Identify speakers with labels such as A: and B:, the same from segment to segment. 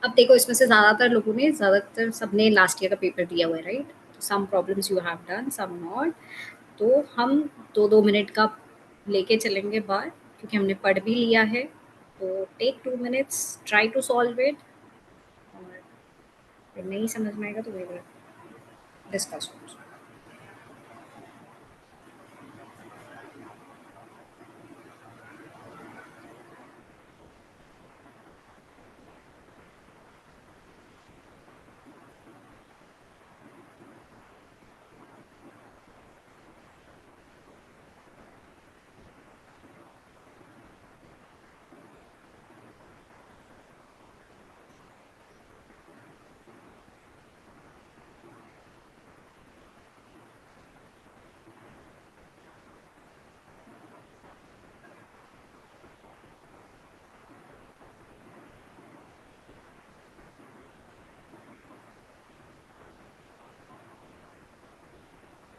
A: अब देखो इसमें से ज़्यादातर सबने लास्ट ईयर का पेपर दिया हुआ है, right? Some problems you have done, some not. तो हम 2-2 मिनट का लेके चलेंगे बाहर, क्योंकि हमने पढ़ भी लिया है। तो take 2 minutes, try to solve it, और फिर नहीं समझ में आएगा तो we will discuss also.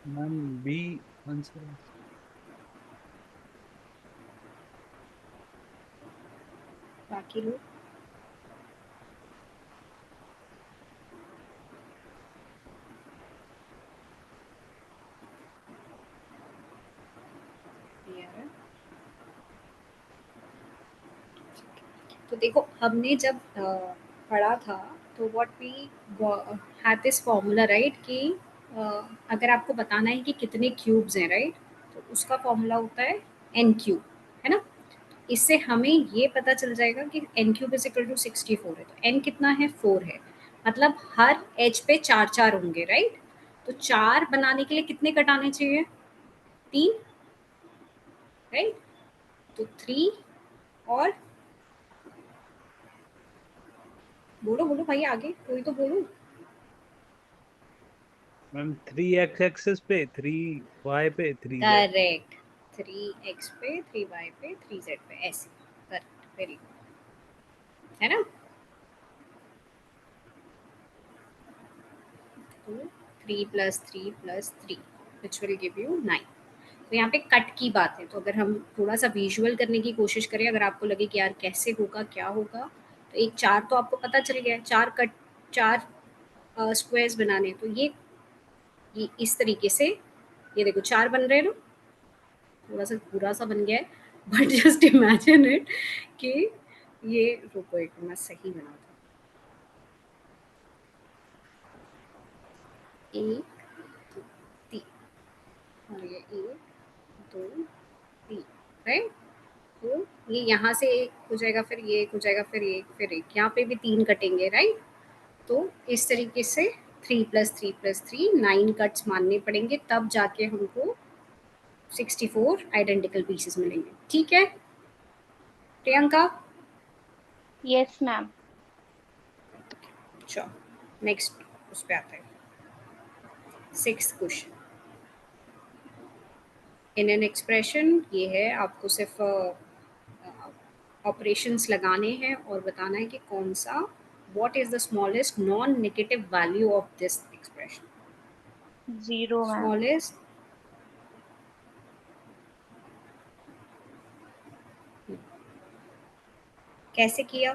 B: Ma'am B answer है।
A: बाकी लोग क्लियर है? तो देखो हमने जब पढ़ा था, तो what we had this formula, right? कि अ, अगर आपको बताना है कि कितने क्यूब्स हैं, राइट? तो उसका फॉर्मूला होता है एन क्यूब, है ना? इससे हमें ये पता चल जाएगा कि n cube is equal to 64 है। तो एन कितना है? 4 है। मतलब हर एज पे 4-4 होंगे, राइट? तो 4 बनाने के लिए कितने कटाने चाहिए? 3, राइट? तो 3, और बोलो बोलो भाई, आगे कोई तो बोलो।
B: मैम 3x एक्सेस पे, 3y पे, 3z।
A: करेक्ट। 3x पे, 3y पे, 3z पे, ऐसे। करेक्ट, वेरी गुड, है ना? तो 3 + 3 + 3 विच विल गिव यू 9। तो यहाँ पे कट की बात है, तो अगर हम थोड़ा सा विजुअल करने की कोशिश करें, अगर आपको लगे कि यार कैसे होगा, क्या होगा, तो एक 4 तो आपको पता चल गया है। 4 स्क्वायर्स बनाने हैं, तो ये इस तरीके से, ये देखो 4 बन रहे हैं ना? थोड़ा सा बुरा सा बन गया है, बट जस्ट इमेजिन इट कि ये, रुको एक मिनट, मैं सही बनाता हूँ। 1, 2, 3, और ये 1, 2, 3, राइट? तो ये यहाँ से एक हो जाएगा, फिर ये एक हो जाएगा, फिर एक, फिर एक, यहाँ पे भी 3 कटेंगे, राइट? तो इस तरीके से 3 + 3 + 3 9 कट्स मानने पड़ेंगे, तब जाके हमको 64 आइडेंटिकल पीसेस मिलेंगे। ठीक है प्रियंका?
C: Yes ma'am.
A: चलो नेक्स्ट उस पे आता है, 6th question. In an expression, ये है आपको सिर्फ ऑपरेशंस लगाने हैं और बताना है कि कौन सा, what is the smallest non negative value of this expression.
C: 0 ma'am.
A: Smallest, कैसे किया?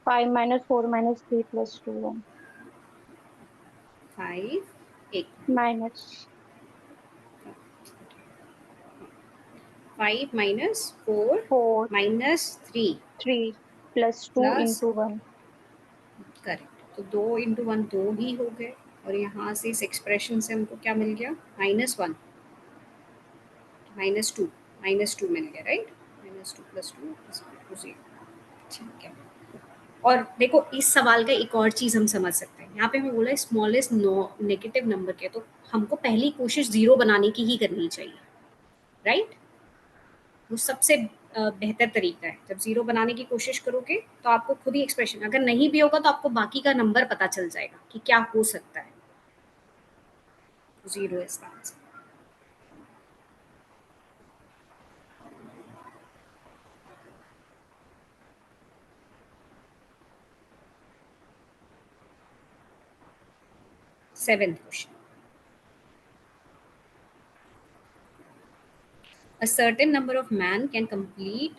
C: 5 - 4 - 3 + 2 1
A: 5, एक,
C: माइनस
A: 5 - 4
C: 4
A: - 3
C: 3 + 2
A: प्लस,
C: × 1।
A: करेक्ट। तो 2 × 1 2 ही हो गए, और यहाँ से इस एक्सप्रेशन से हमको क्या मिल गया? -1, -2, -2 मिल गया, राइट? -2 + 2 = 0। ठीक है। और देखो इस सवाल का एक और चीज़ हम समझ सकते हैं, यहाँ पे हमें बोला है स्मॉलेस्ट नेगेटिव नंबर के, तो हमको पहली कोशिश 0 बनाने की ही करनी चाहिए, राइट? वो सबसे बेहतर तरीका है। जब 0 बनाने की कोशिश करोगे तो आपको खुद ही एक्सप्रेशन, अगर नहीं भी होगा तो आपको बाकी का नंबर पता चल जाएगा कि क्या हो सकता है। 0 is the answer. Seventh question. A certain number of man can complete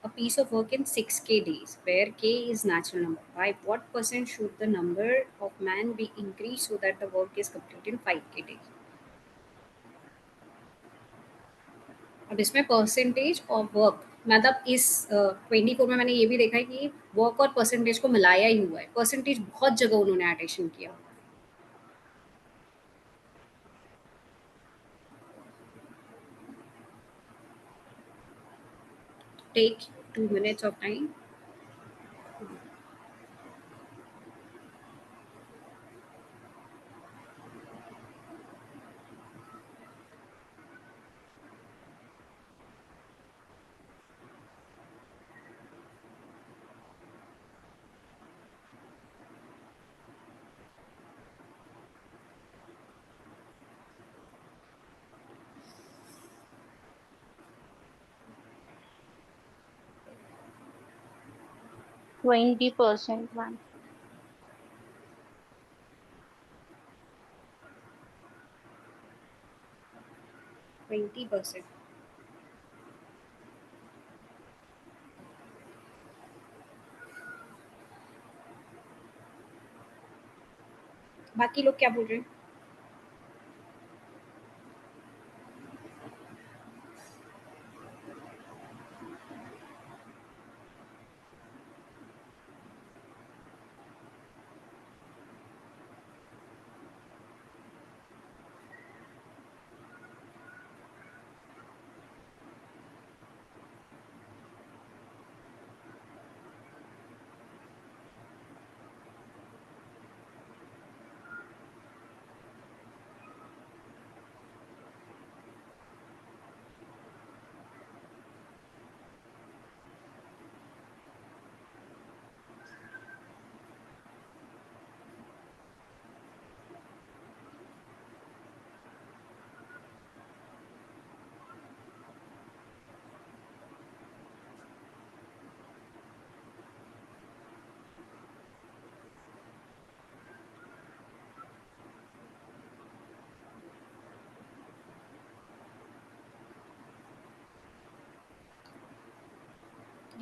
A: a piece of work in 6k days, where k is natural number. By what percent should the number of man be increased so that the work is complete in 5k days? अब इसमें percentage और work, मतलब इस 24 में मैंने ये भी देखा है कि वर्क और परसेंटेज को मिलाया ही हुआ है. परसेंटेज बहुत जगह उन्होंने एडिशन किया. Take 2 minutes of time.
C: %20, ma'am.
A: 20%. बाकी लोग क्या बोल रहे हैं?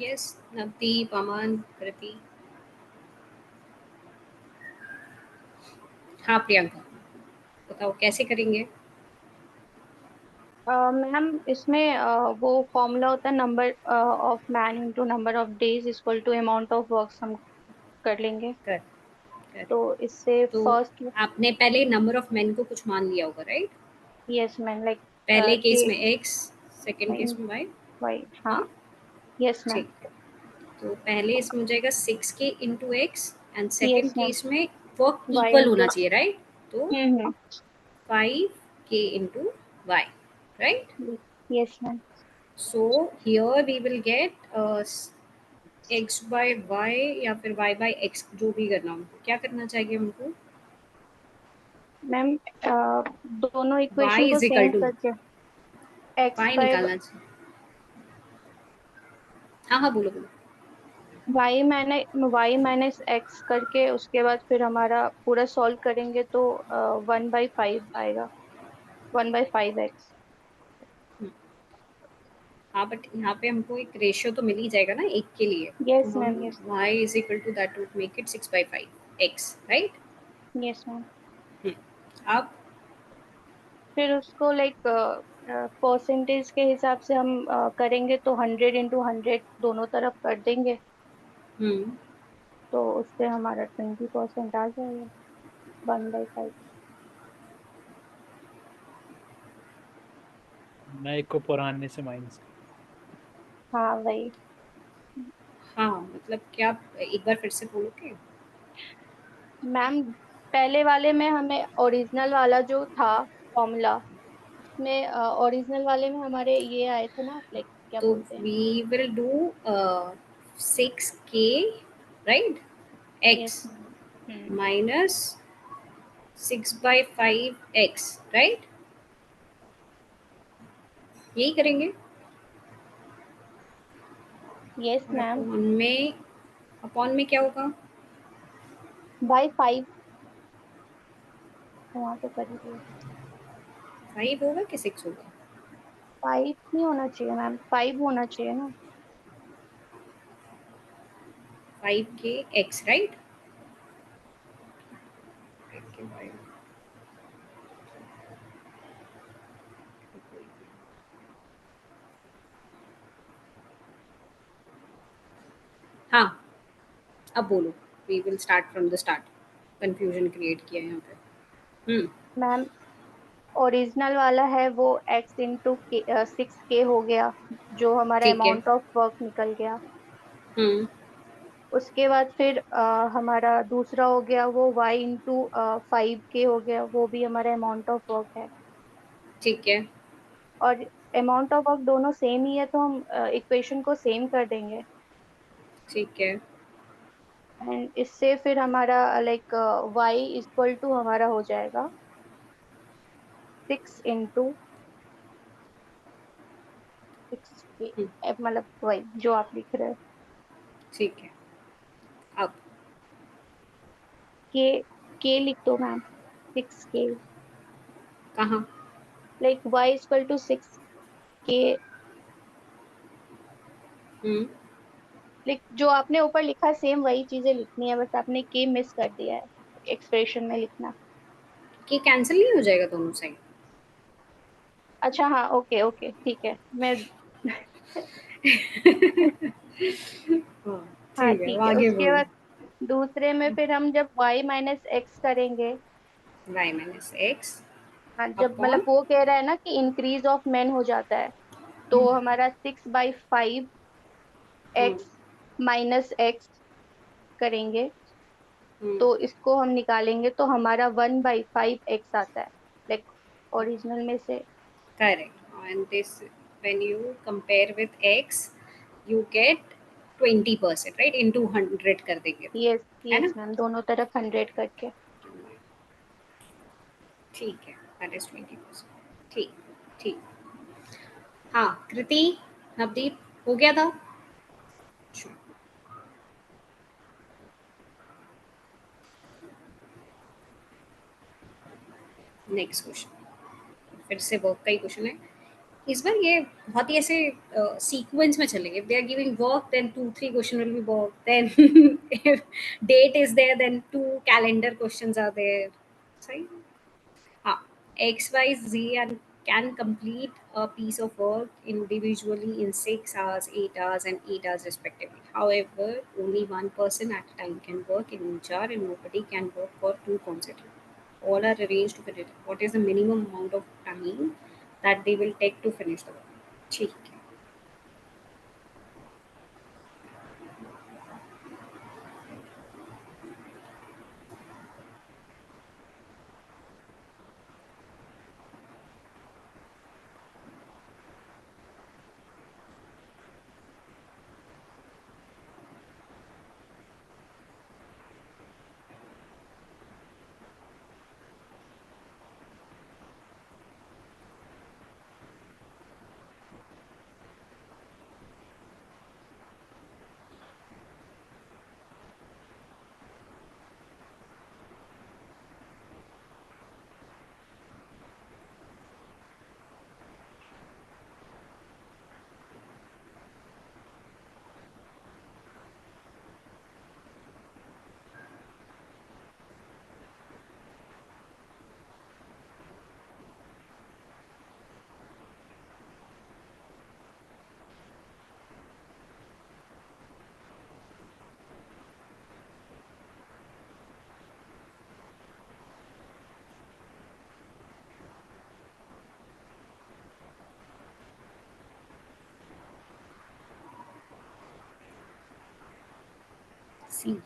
A: यस, नवदीप, अमन, कृति. हाँ प्रियंका, बताओ कैसे करेंगे?
C: मैम इसमें वो फॉर्मूला होता है, number of man into number of days equal to amount of work हम कर लेंगे.
A: कर कर
C: तो इससे
A: तो
C: फर्स्ट.
A: आपने पहले नंबर ऑफ मेन को कुछ मान लिया होगा, राइट?
C: यस मैम, लाइक
A: पहले
C: के.
A: केस में एक्स, सेकंड केस में वाई.
C: वाई, हाँ.
A: हाँ,
C: यस मैम.
A: ठीक. तो पहले इसमें हो जाएगा 6k into x, and
C: yes
A: second
C: ma'am.
A: Case में वर्क
C: वाई
A: इक्वल
C: इंटू.
A: होना चाहिए, राइट? तो
C: hmm.
A: 5k into y, right?
C: Yes ma'am.
A: So here we will get x by y या फिर वाई बाय एक्स, जो भी करना हो. क्या करना चाहिए हमको?
C: मैम दोनों इक्वेशन
A: वाई
C: को
A: इज इक्वल
C: सेम
A: टू
C: करके एक्स
A: वाई
C: बाय
A: निकालना चाहिए. हाँ हाँ, बोलो बोलो.
C: वाई माइनस एक्स करके उसके बाद फिर हमारा पूरा सॉल्व करेंगे तो 1/5 आएगा. 1/5x.
A: हम्म, हाँ, बट यहाँ पे हमको एक रेशियो तो मिल ही जाएगा ना एक के लिए. तो
C: यस
A: हम
C: ma'am. Yes.
A: y is equal to that would make it 6/5 x, right?
C: Yes ma'am.
A: अब
C: फिर उसको लाइक परसेंटेज के हिसाब से हम करेंगे तो 100 × 100 दोनों तरफ कर देंगे.
A: हम्म
C: तो उससे हमारा 20% आ जाएगा. 1/5.
B: मैं एक को पुराने से माइनस.
C: हाँ वही.
A: हाँ, मतलब क्या, एक बार फिर से बोलोगे?
C: मैम पहले वाले में हमें ओरिजिनल वाला जो था फॉर्मूला, में ओरिजिनल वाले में हमारे ये आए थे ना, लाइक क्या
A: तो
C: बोलते हैं.
A: We will do 6k, right?
C: Yes
A: x
C: ma'am.
A: Minus 6/5 x, right? यही करेंगे.
C: यस
A: और
C: मैम.
A: अपॉन में क्या होगा?
C: बाई 5. वहाँ तो कर ही दिया.
A: 5 होगा कि 6 होगा?
C: 5 नहीं होना चाहिए मैम, 5 होना चाहिए ना.
A: 5kx, right? 5k. हाँ, अब बोलो। We will start from the start. Confusion create किया है यहाँ पे।
C: मैम ओरिजिनल वाला है वो x इंटू 6k हो गया, जो हमारा
A: ठीक है।
C: अमाउंट ऑफ वर्क निकल गया।
A: हम्म।
C: उसके बाद फिर हमारा दूसरा हो गया वो y इंटू 5k हो गया, वो भी हमारा अमाउंट ऑफ वर्क है।
A: ठीक है।
C: और अमाउंट ऑफ वर्क दोनों सेम ही है, तो हम इक्वेशन को सेम कर देंगे।
A: ठीक है।
C: एंड इससे फिर हमारा लाइक y इक्वल टू हमारा हो जाएगा 6 इंटू 6k,
A: हम्म,
C: मतलब y जो आप लिख रहे हैं।
A: ठीक है। अब
C: k k लिख दो मैम, 6k।
A: कहाँ?
C: Like y equal to 6k।
A: Hmm.
C: Like जो आपने ऊपर लिखा है सेम वही चीजें लिखनी है, बस आपने k मिस कर दिया है एक्सप्रेशन में लिखना।
A: कि कैंसिल नहीं हो जाएगा दोनों साइड?
C: अच्छा हाँ, ओके ओके ठीक है मैं
A: हाँ,
C: हाँ
A: ठीक है, अब
C: ठीक है।
A: आगे
C: उसके
A: बोलो।
C: बाद दूसरे में फिर हम जब y माइनस एक्स करेंगे,
A: y माइनस एक्स
C: हाँ जब मतलब
A: अपॉन।
C: वो कह रहा है ना कि इंक्रीज ऑफ मेन हो जाता है, तो हमारा 6/5
A: हम्म।
C: एक्स माइनस एक्स करेंगे,
A: हम्म।
C: तो इसको हम निकालेंगे तो हमारा 1/5 एक्स आता है, लाइक ओरिजिनल में से।
A: Correct. and this, when you compare with x, you get 20%, right? into 100 कर देंगे तो,
C: यस
A: है
C: यस
A: ना?
C: मैम, दोनों तरफ 100 करके।
A: ठीक है, दैट इज 20%। ठीक। ठीक। हाँ, कृति, नवदीप, हो गया था? Next question. फिर से वर्क का ही क्वेश्चन है। इस बार ये बहुत ही ऐसे सीक्वेंस में चलेंगे। If they are giving work, then 2 3 question will be work, then if date is there, then 2 calendar questions are there. सही। हाँ। X, Y, Z and can complete a piece of work individually in 6 hours, 8 hours, and 8 hours respectively. However, only one person at a time can work in each hour, and nobody can work for 2 consecutive. All are arranged to finish. What is the minimum amount of time that they will take to finish the work? ठीक है। सी।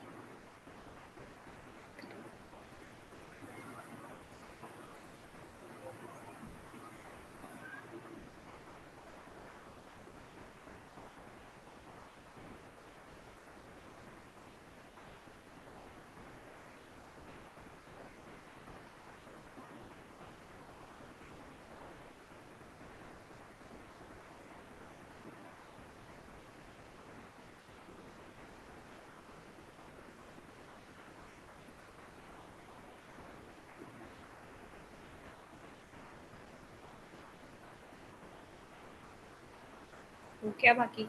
A: तो क्या बाकी?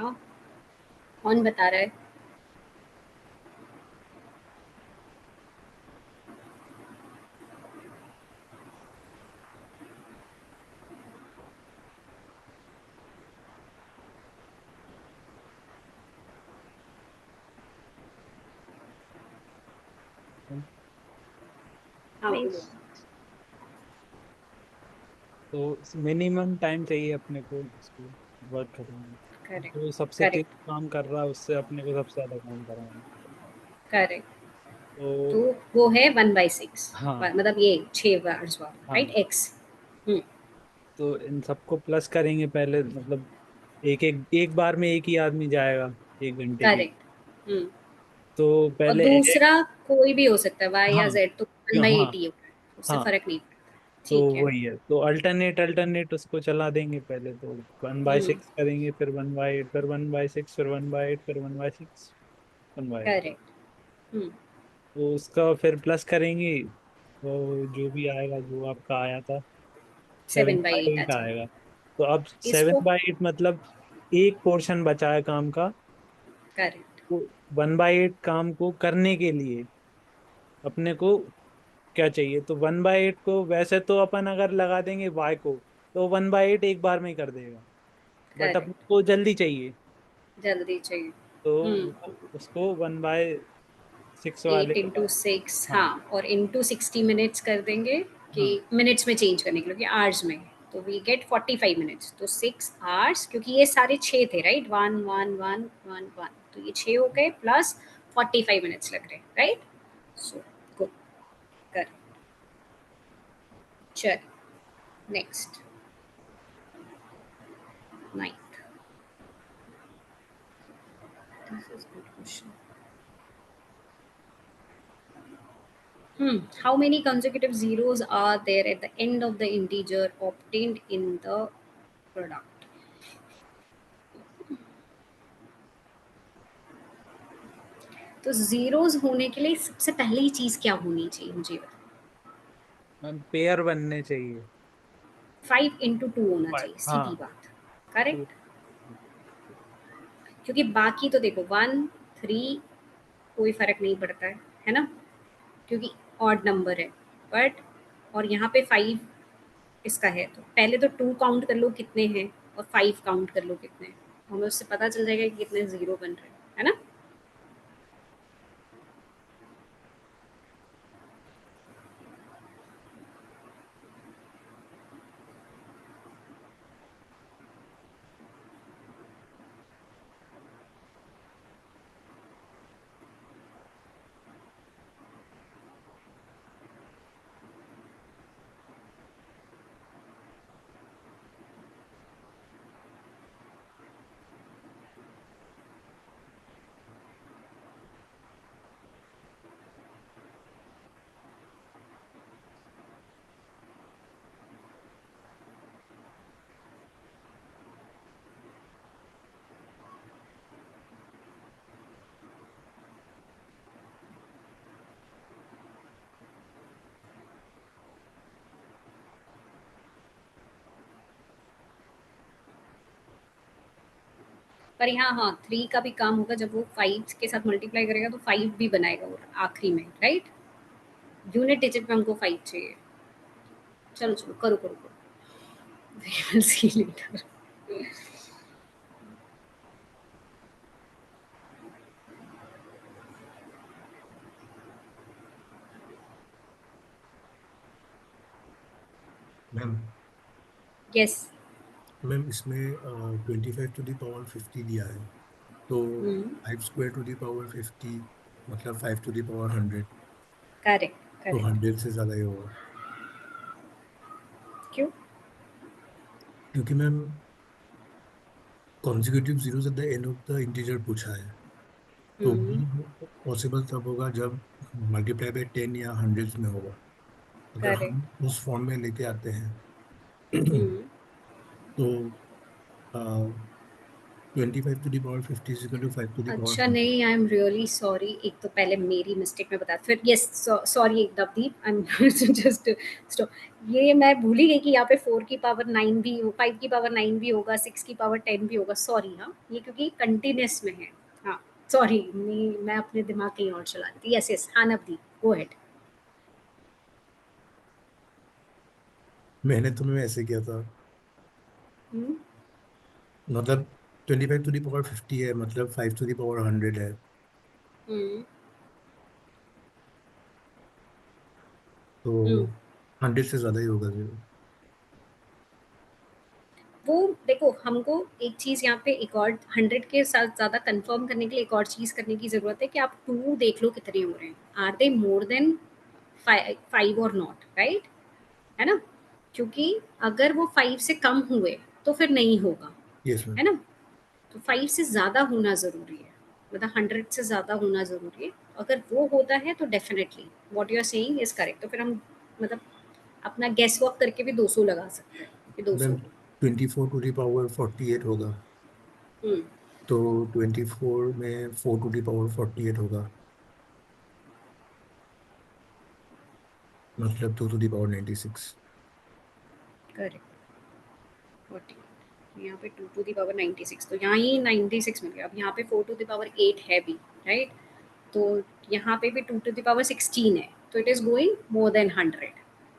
A: हाँ, कौन बता रहा है? हाँ बोलो।
B: तो मिनिमम टाइम चाहिए अपने को इसको वर्क करने में।
A: करेक्ट,
B: जो सबसे तेज
A: करेक्ट,
B: काम कर रहा है उससे अपने को सबसे ज्यादा काम कराना है।
A: करेक्ट। तो
B: तो
A: वो है 1/6,
B: हाँ
A: मतलब ये 6 आवर्स वाला, राइट?
B: हाँ,
A: एक्स। हम्म।
B: तो इन सबको प्लस करेंगे पहले, मतलब एक बार में एक ही आदमी जाएगा 1 घंटे के।
A: करेक्ट। हम्म।
B: तो
A: और
B: पहले
A: दूसरा कोई भी हो सकता है, वाई या
B: हाँ
A: जेड, तो वन बाई
B: हाँ
A: एट ही होता है, उससे
B: हाँ,
A: फर्क नहीं पड़ता।
B: तो
A: ठीक है।
B: वही है, तो अल्टरनेट अल्टरनेट उसको चला देंगे पहले। तो 1/6 करेंगे, फिर 1/8, फिर 1/6, फिर 1/8, फिर 1/6, 1/8।
A: करेक्ट। हम्म।
B: तो उसका फिर प्लस करेंगे, वो जो भी आएगा, जो आपका आया था सेवन
A: 7/8
B: बाई
A: आ
B: एट आएगा।
A: जाएगा।
B: तो अब सेवन
A: इसको।
B: बाई एट मतलब एक पोर्शन बचा है काम का।
A: करेक्ट।
B: तो 1/8 काम को करने के लिए अपने को क्या चाहिए? तो 1/8 को वैसे तो अपन अगर लगा देंगे वाई को, तो 1/8 एक बार में ही कर देगा, बट अपने
A: करेक्ट।
B: को जल्दी चाहिए।
A: जल्दी चाहिए।
B: तो
A: हम्म।
B: उसको 1/6 वाले
A: 8 into 6,
B: हाँ
A: हाँ, और into 60 मिनट्स कर देंगे कि
B: हाँ
A: मिनट्स में चेंज करने के लिए, आवर्स में। तो वी गेट 45 मिनट्स, तो 6 आवर्स, क्योंकि ये सारे 6 थे, राइट? 1 1 1 1 1, तो ये 6 हो गए, प्लस 45 मिनट्स लग रहे, राइट? So good. कर। चल, next, 9th। This is good question. How many consecutive zeros are there at the end of the integer obtained in the product? तो zeros होने के लिए सबसे पहली चीज क्या होनी चाहिए, मुझे बताओ।
B: मैम, पेयर बनने चाहिए।
A: 5 into 2 होना चाहिए, सीधी
B: हाँ
A: बात।
B: तो
A: करेक्ट। क्योंकि बाकी तो देखो 1 3 कोई फर्क नहीं पड़ता है ना? क्योंकि ऑड नंबर है। बट और यहाँ पे 5 इसका है, तो पहले तो 2 काउंट कर लो कितने हैं, और 5 काउंट कर लो कितने हैं। हमें उससे पता चल जाएगा कि कितने जीरो बन रहे हैं, है ना? पर यहाँ हाँ 3 का भी काम होगा, जब वो 5 के साथ मल्टीप्लाई करेगा तो 5 भी बनाएगा वो आखिरी में, राइट? यूनिट डिजिट में हमको 5 चाहिए। चलो चलो, करो करो करो। We will see later.
D: Ma'am
A: Yes.
D: Ma'am इसमें 25 to the power 50 दिया है, तो
A: हम्म।
D: 5 square to the power 50 मतलब 5 to the power 100,
A: करेक्ट,
D: तो
A: करेक्ट।
D: 100 से ज़्यादा ही होगा।
A: क्यों?
D: क्योंकि ma'am consecutive zeros at the end of the integer पूछा है, तो
A: हम्म।
D: वो पॉसिबल तब होगा जब मल्टीप्लाई बाय 10 या हंड्रेड्स में होगा। अगर
A: करेक्ट।
D: हम उस फॉर्म में लेके आते हैं
A: हम्म।
D: तो 25 to the power 50 is equal to 5 to the power
A: अच्छा
D: 100.
A: नहीं, आई एम रियली सॉरी, एक तो पहले मेरी मिस्टेक में बता, फिर yes sorry Navdeep, I am just stop. ये मैं भूल ही गई कि यहाँ पे 4 की पावर 9 भी, 5 की पावर 9 भी होगा, 6 की पावर 10 भी होगा, सॉरी। हाँ, ये क्योंकि कंटिन्यूस में है। हाँ सॉरी, मैं अपने दिमाग कहीं और चलाती थी। यस यस, हाँ नवदीप गो अहेड।
D: मैंने तुम्हें ऐसे किया था, मतलब 25 टू द पावर 50 है, मतलब 5 टू द पावर 100 है, तो 100 से ज़्यादा ही होगा जीरो।
A: वो देखो, हमको एक चीज़ यहाँ पे एक और 100 के साथ ज़्यादा कंफर्म करने के लिए एक और चीज़ करने की ज़रूरत है कि आप 2 देख लो कितने हो रहे हैं, आर दे मोर देन 5 और नॉट, राइट, है ना? क्योंकि अगर वो 5 से कम हुए तो फिर नहीं होगा,
D: यस मैम।
A: है ना? तो 5 से ज़्यादा होना ज़रूरी है, मतलब 100 से ज़्यादा होना ज़रूरी है। अगर वो होता है तो definitely what you are saying is correct. तो फिर हम मतलब अपना गेस वर्क करके भी 200 लगा सकते हैं कि 200
D: मैम
A: हो।
D: 24 टू द पावर 48 होगा,
A: हुँ,
D: तो 24 में 4 टू द पावर 48 होगा, मतलब 2 टू द पावर 96।
A: करेक्ट। 40 यहाँ पे 2 टू द पावर 96, तो यहाँ ही 96 मिल गया। अब यहाँ पे 4 टू द पावर 8 है भी, राइट? तो यहाँ पे भी 2 टू द पावर 16 है, तो it is going more than 100।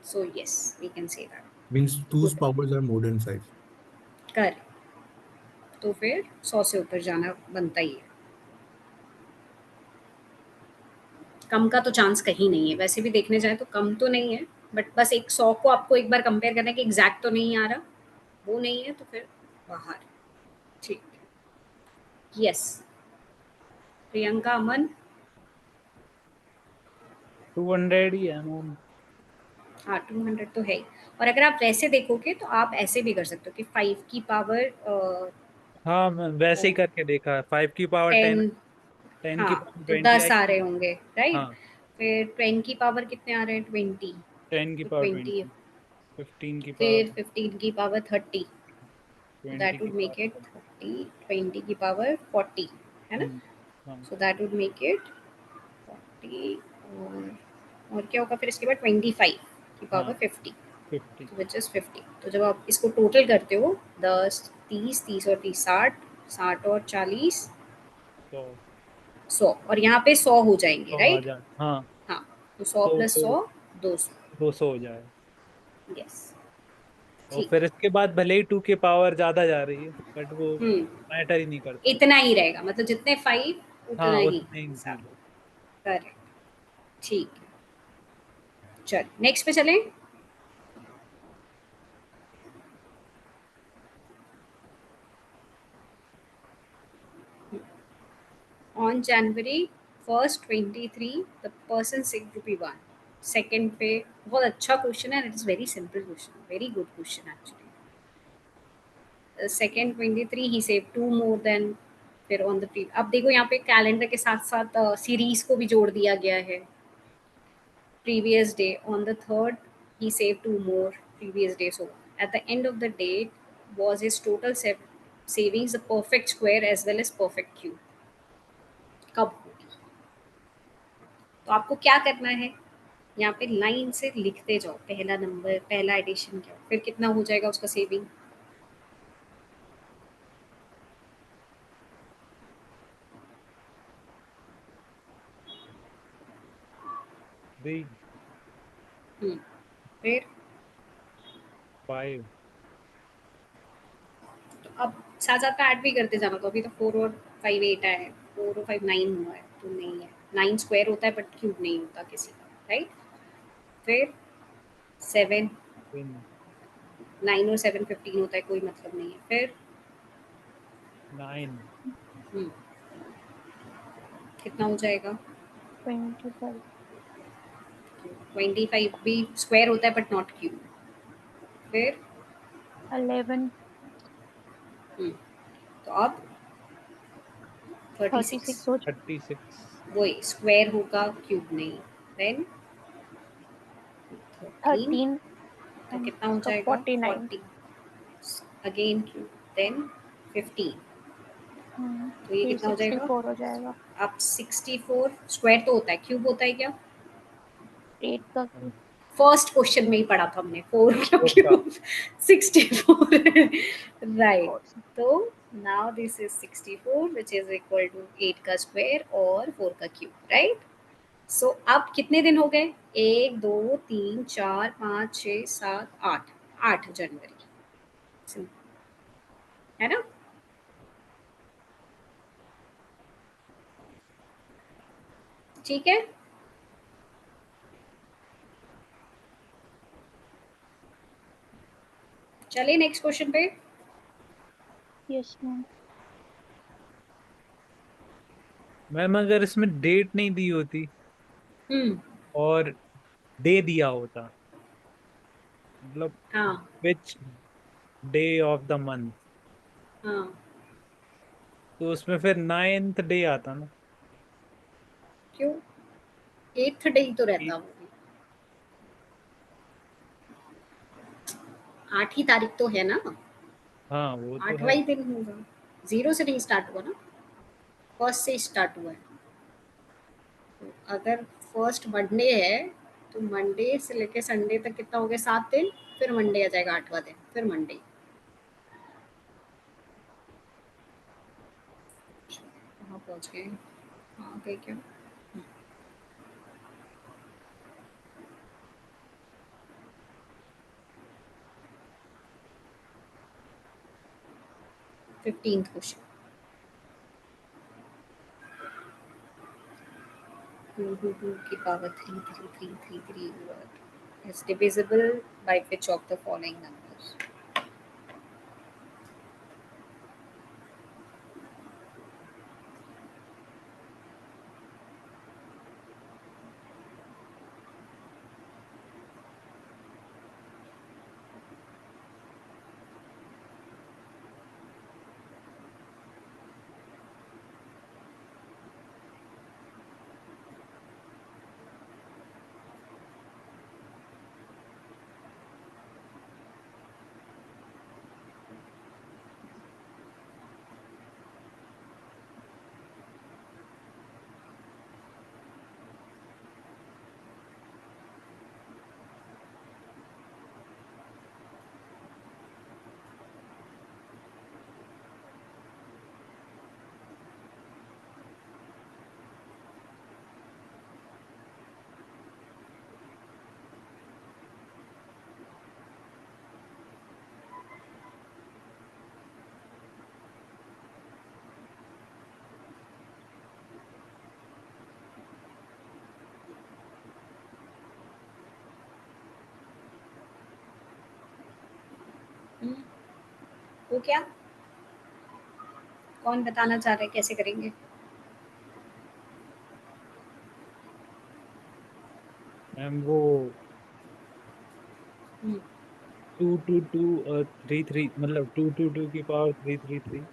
A: So yes, we can say that.
D: Means 2
A: good,
D: powers are more than 5।
A: Correct. तो फिर 100 से ऊपर जाना बनता ही है। कम का तो चांस कहीं नहीं है, वैसे भी देखने जाए तो कम तो नहीं है, बट बस एक 100 को आपको एक बार कंपेयर करना है कि एग्जैक्ट तो नहीं आ रहा, वो नहीं है तो फिर बाहर। ठीक, यस। प्रियंका, अमन।
B: 200 ही है मैम।
A: हाँ 200 तो है ही। और अगर आप वैसे देखोगे तो आप ऐसे भी कर सकते हो कि 5 की पावर
B: हाँ मैं वैसे ही करके देखा, 5 की पावर 10,
A: 10,
B: 10 की
A: हाँ
B: पावर
A: तो
B: 20
A: 10
B: आई
A: आ
B: थी।
A: रहे होंगे, राइट?
B: हाँ,
A: फिर 10 की पावर कितने आ रहे हैं? 20,
B: 10 की
A: तो
B: पावर
A: 20।
B: 20, 15 की
A: फिर
B: पावर
A: 15 की पावर 30,
B: 20
A: दैट
B: की
A: वुड मेक इट
B: पावर
A: 30। 20 की पावर 40, है ना?
B: हाँ
A: so that would make it 40। और क्या होगा फिर इसके बाद? 25 की
B: हाँ
A: पावर 50,
B: 50,
A: विच इज़ 50। तो जब आप इसको टोटल करते हो, 10, 30, 30 और 30 60, 60 और 40,
B: तो
A: 100, और यहाँ पे 100 हो जाएंगे,
B: तो आ
A: राइट?
B: जाए। हाँ,
A: हाँ, तो 100
B: तो
A: प्लस 100 200।
B: 200 हो जाए।
A: यस,
B: और
A: ठीक
B: फिर
A: है।
B: इसके बाद भले ही 2 की पावर ज्यादा जा रही है, बट वो मैटर ही नहीं करता।
A: इतना ही रहेगा, मतलब जितने 5 उतना
B: हाँ
A: ही
B: उतने ही
A: हिसाब।
B: जीरो।
A: करेक्ट, ठीक है। चल नेक्स्ट पे चलें। On January 1st 23 the person sick ₹1। Second पे बहुत अच्छा क्वेश्चन है, it is very simple question, very good question actually. Second 23 he save 2 more than, फिर ऑन द प्री, अब देखो यहाँ पे कैलेंडर के साथ साथ सीरीज को भी जोड़ दिया गया है। previous day on the third he saved 2 more previous day, so at the end of the day was his total savings the perfect square as well as perfect cube कब होगी? तो आपको क्या करना है, यहाँ पे लाइन से लिखते जाओ, पहला नंबर, पहला एडिशन क्या, फिर कितना हो जाएगा उसका सेविंग।
B: थ्री,
A: फिर
B: 5,
A: तो अब साथ साथ में ऐड भी करते जाना, तो अभी तो 4 और 5 8 आया है, 4 और 5 9 हुआ है, तो नहीं है, 9 स्क्वायर होता है बट क्यूब नहीं होता किसी का, राइट? फिर 7, 9 और 7 15 होता है, कोई मतलब नहीं है। फिर
B: 9,
A: कितना हो जाएगा?
C: 25।
A: 25 भी स्क्वायर होता है बट नॉट क्यूब। फिर
C: 11।
A: तो अब 36,
C: 36 हो जाए।
B: 36,
A: वही स्क्वायर होगा क्यूब नहीं। देन 13,
C: 13
A: तो
C: एंड
A: कितना हो
C: उसका
A: जाएगा?
C: 49।
A: 40, अगेन क्यूब। देन 15, तो ये कितना हो जाएगा?
C: 364 हो जाएगा।
A: अब 64 स्क्वायर तो होता है, क्यूब होता है क्या?
C: 8 का क्यूब।
A: फर्स्ट क्वेश्चन में ही पढ़ा था हमने, 4 का
B: फोर का
A: क्यूब 64 राइट।
C: 4 से।
A: तो now this is 64 which is equal to 8 का स्क्वायर और 4 का क्यूब, राइट। सो अब कितने दिन हो गए? 1 2 3 4 5 6 7 8, 8 जनवरी, है ना? ठीक है, चलिए नेक्स्ट क्वेश्चन पे।
C: Yes ma'am.
B: मैम अगर इसमें डेट नहीं दी होती
A: हम्म।
B: और डे दिया होता, मतलब
A: हाँ
B: which day of the month,
A: हाँ।
B: तो उसमें फिर 9th डे आता ना।
A: क्यों? 8th डे ही तो रहता वो भी। 8 ही तारीख तो है ना,
B: हाँ वो तो है।
A: 8वां ही दिन होगा। 0 से नहीं स्टार्ट हुआ ना, फर्स्ट से स्टार्ट हुआ है। तो अगर फर्स्ट मंडे है तो मंडे से लेके संडे तक कितना हो गया? 7 दिन। फिर मंडे आ जाएगा 8वां दिन, फिर मंडे। कहाँ पहुँच गए? हाँ गए क्या? 15th question. 2 की power 3 is divisible by which of the following numbers? वो क्या? कौन बताना चाह रहा है कैसे करेंगे?
B: मैम वो
A: हम्म,
B: 2 2 2 3 3, मतलब 2 2 2 की पावर 3 3 3,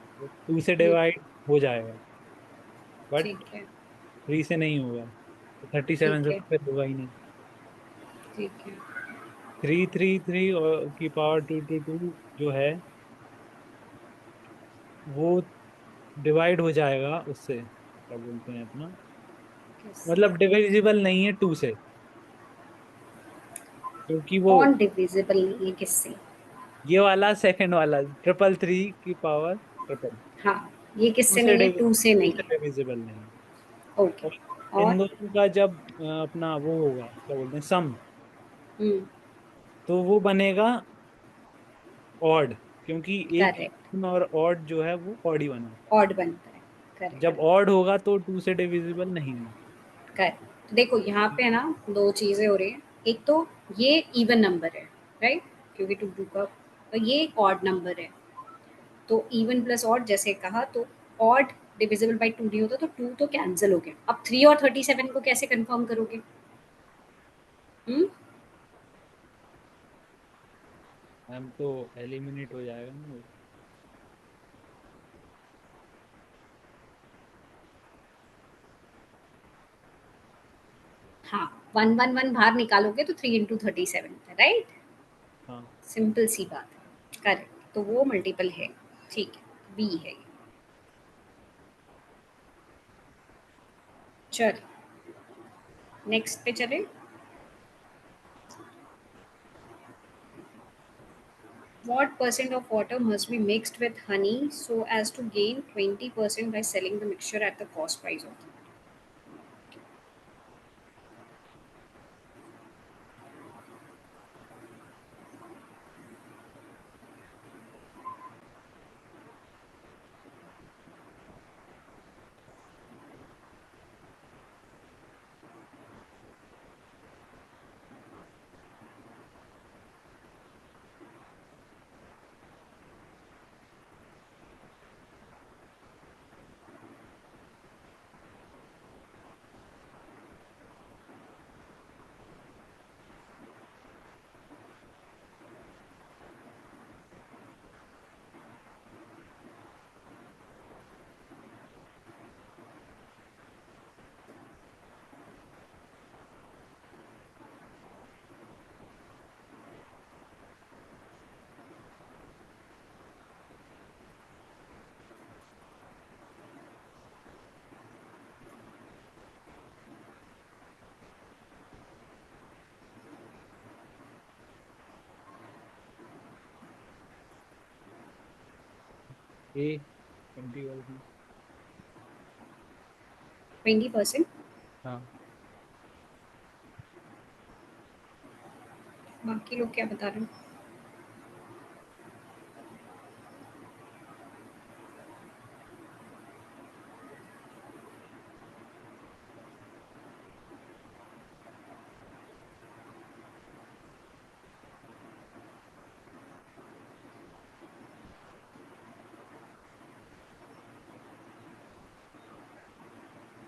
B: 2 से
A: हम्म,
B: डिवाइड हो जाएगा, बट
A: ठीक है
B: 3 से नहीं होगा, तो 37
A: ठीक
B: से
A: है
B: तो फिर होगा ही नहीं।
A: ठीक है।
B: 3 3 3 की पावर 2 2 2 जो है वो डिवाइड हो जाएगा उससे, क्या बोलते हैं अपना,
A: किससे?
B: मतलब डिविजिबल नहीं है 2 से, क्योंकि वो
A: कौन डिविजिबल नहीं है किससे?
B: ये वाला सेकंड वाला 3 3 3 की पावर ट्रिपल,
A: हाँ, ये
B: टू
A: किससे
B: से
A: नहीं है? 2 से
B: टू
A: नहीं
B: से
A: है।
B: डिविजिबल नहीं।
A: ओके।
B: और इन
A: और
B: दोनों का जब अपना वो होगा, क्या बोलते हैं, सम,
A: हम्म,
B: तो वो बनेगा ऑड, क्योंकि एक
A: करेक्ट।
B: इवन और ऑड जो है वो ऑड ही बना।
A: ऑड बनता है।
B: जब
A: करेक्ट
B: ऑड होगा तो 2 से डिविजिबल नहीं है।
A: करेक्ट। तो देखो यहाँ पे ना दो चीजें हो रही हैं। एक तो ये इवन नंबर है, राइट, क्योंकि 2 का, और ये एक ऑड नंबर है। तो इवन प्लस ऑड जैसे कहा, तो ऑड डिविजिबल बाई 2 नहीं होता, तो 2 तो कैंसिल हो गया। अब 3 और 37 को कैसे कंफर्म करोगे? हम्म।
B: मैम तो एलिमिनेट हो जाएगा ना वो।
A: हाँ, 1 1 1 बाहर निकालोगे तो 3 into 37, राइट।
B: हाँ।
A: सिंपल सी बात है, करेक्ट। तो वो मल्टीपल है, ठीक है, बी है ये। चल नेक्स्ट पे चले। What percent of water must be mixed with honey so as to gain 20% by selling the mixture at the cost price of the
B: ए 20%।
A: 20%।
B: हाँ।
A: बाकी लोग क्या बता रहे हैं?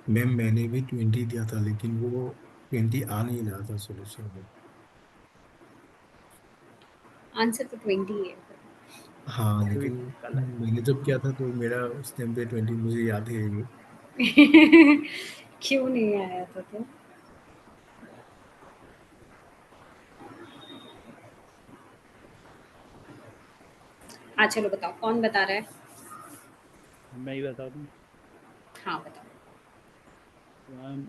D: मैम मैंने भी 20 दिया था, लेकिन वो 20 आ नहीं रहा था सोल्यूशन में।
A: आंसर तो 20 है।
D: हाँ,
B: कोई
D: लेकिन
B: गलत।
D: मैंने जब किया था तो मेरा उस टाइम पे 20 मुझे याद है ये।
A: क्यों नहीं आया था तो? हाँ चलो बताओ कौन बता रहा है?
B: मैं ही बता दूं।
A: हाँ बताओ।
B: मैम,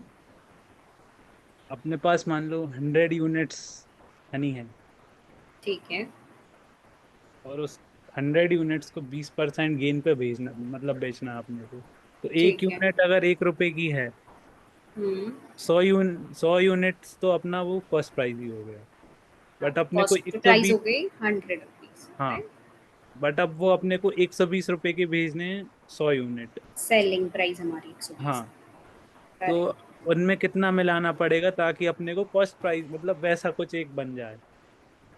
B: अपने पास मान लो 100 यूनिट्स हनी है,
A: ठीक है।
B: और उस 100 यूनिट्स को 20% गेन पे भेजना, मतलब बेचना है अपने को। तो एक
A: ठीक है।
B: यूनिट अगर 1 रुपए की है,
A: हम्म।
B: 100 यूनिट्स तो अपना वो कॉस्ट प्राइस ही हो गया। बट अपने को
A: कॉस्ट
B: एक सौ
A: प्राइस
B: बीस
A: हो गई 100 रुपीज,
B: हाँ,
A: राइट?
B: बट अब वो अपने को 120 रुपए के भेजने हैं 100 यूनिट।
A: सेलिंग प्राइस हमारी 120
B: हाँ,
A: है।
B: तो
A: करेक्ट।
B: उनमें कितना मिलाना पड़ेगा ताकि अपने को कॉस्ट प्राइस मतलब वैसा कुछ एक बन जाए।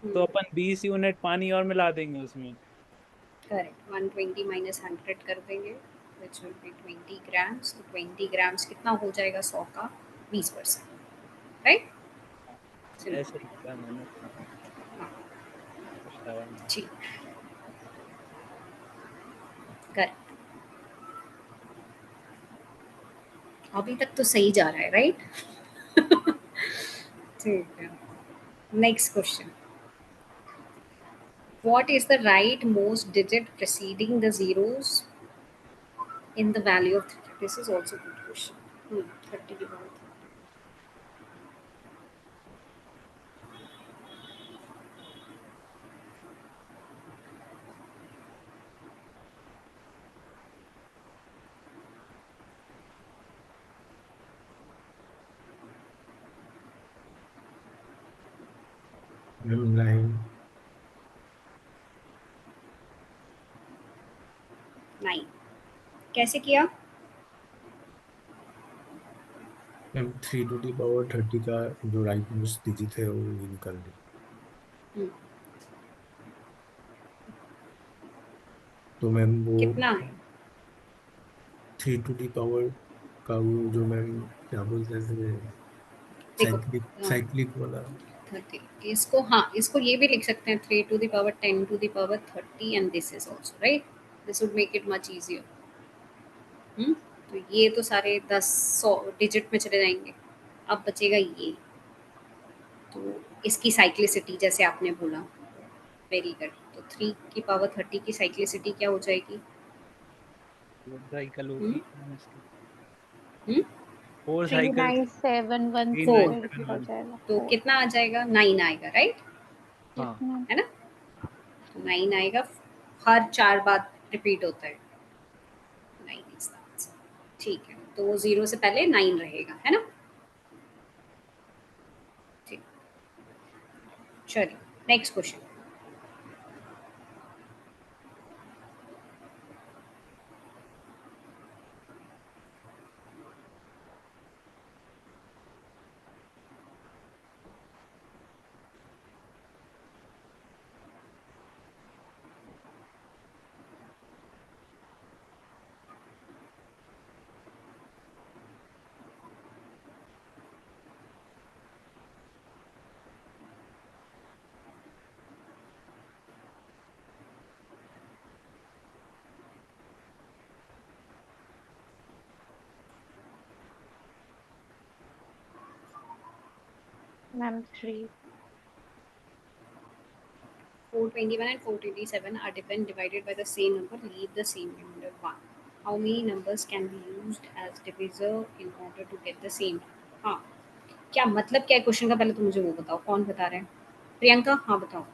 B: तो अपन 20 यूनिट पानी और मिला देंगे उसमें।
A: करेक्ट। 120 माइनस 100 कर देंगे, विच विल बी 20 ग्राम्स। तो 20 ग्राम्स कितना हो जाएगा 100 का? 20%, राइट?
B: ऐसे
A: सिंपल।
B: ही किया मैंने तो,
A: हाँ।
B: कुछ लगा नहीं।
A: ठीक। करेक्ट। अभी तक तो सही जा रहा है, राइट? ठीक है। Next question. What is the right most digit preceding the zeros in the value of 30? This is also a good question. 30 divided.
D: Ma'am 9।
A: 9। कैसे किया?
D: मैम 3 टू द पावर 30 का जो राइट मोस्ट डिजिट है वो ये निकाल दी।
A: हम्म,
D: तो मैम वो
A: कितना है?
D: 3 टू द पावर का वो जो मैम क्या बोलते थे,
A: देखो।
D: साइक्लिक साइक्लिक वाला।
A: 30। इसको, हाँ, इसको ये भी लिख सकते हैं 3 to the power 10 to the power 30, and this is also right. This would make it much easier. तो ये तो सारे 10 100 डिजिट में चले जाएंगे। अब बचेगा ये। तो इसकी साइक्लिसिटी जैसे आपने बोला, वेरी गुड। तो 3 की पावर 30 की साइक्लिसिटी क्या हो जाएगी?
B: 4 साइकिल
A: हम्म
B: होगी मैम इसकी।
A: हम्म
B: 4
C: three
B: cycle
C: nine seven one
B: three
C: three
B: nine
A: four,
C: में
B: सेवन
C: रिपीट हो
B: वन
C: जाएगा
A: तो
C: 4।
A: कितना आ जाएगा? 9 आएगा, राइट?
C: यस
B: हाँ
C: मैम।
A: है ना? 9 आएगा, हर 4 बार रिपीट होता है। 9 इज द आंसर। ठीक है, तो वो 0 से पहले 9 रहेगा, है ना? ठीक, चलिए next question.
C: Ma'am 3।
A: 421 and 427 are different divided by the same number, leave the same remainder 1. How many numbers can be used as divisor in order to get the same? हाँ, क्या मतलब क्या है क्वेश्चन का? पहले तो मुझे वो बताओ, कौन बता रहे हैं? प्रियंका, हाँ बताओ।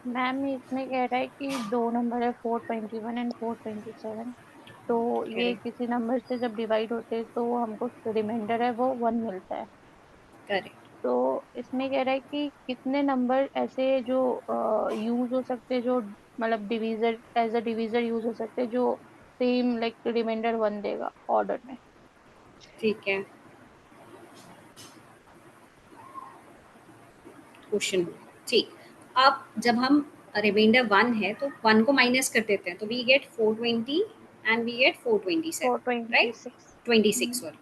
C: मैम इसमें कह रहा है कि दो नंबर है 421 एंड 427, तो ये
A: करेक्ट,
C: किसी नंबर से जब डिवाइड होते हैं तो हमको रिमाइंडर है वो 1 मिलता है।
A: करेक्ट।
C: तो इसमें कह रहा है कि कितने नंबर ऐसे जो यूज हो सकते हैं, जो मतलब divisor as a divisor use हो सकते हैं, जो सेम लाइक रिमाइंडर 1 देगा ऑर्डर में।
A: ठीक है, क्वेश्चन ठीक। अब जब हम रिमाइंडर 1 है तो 1 को माइनस कर देते हैं, तो we get 420 and we get 427, right?
C: 426।
A: 26 sorry.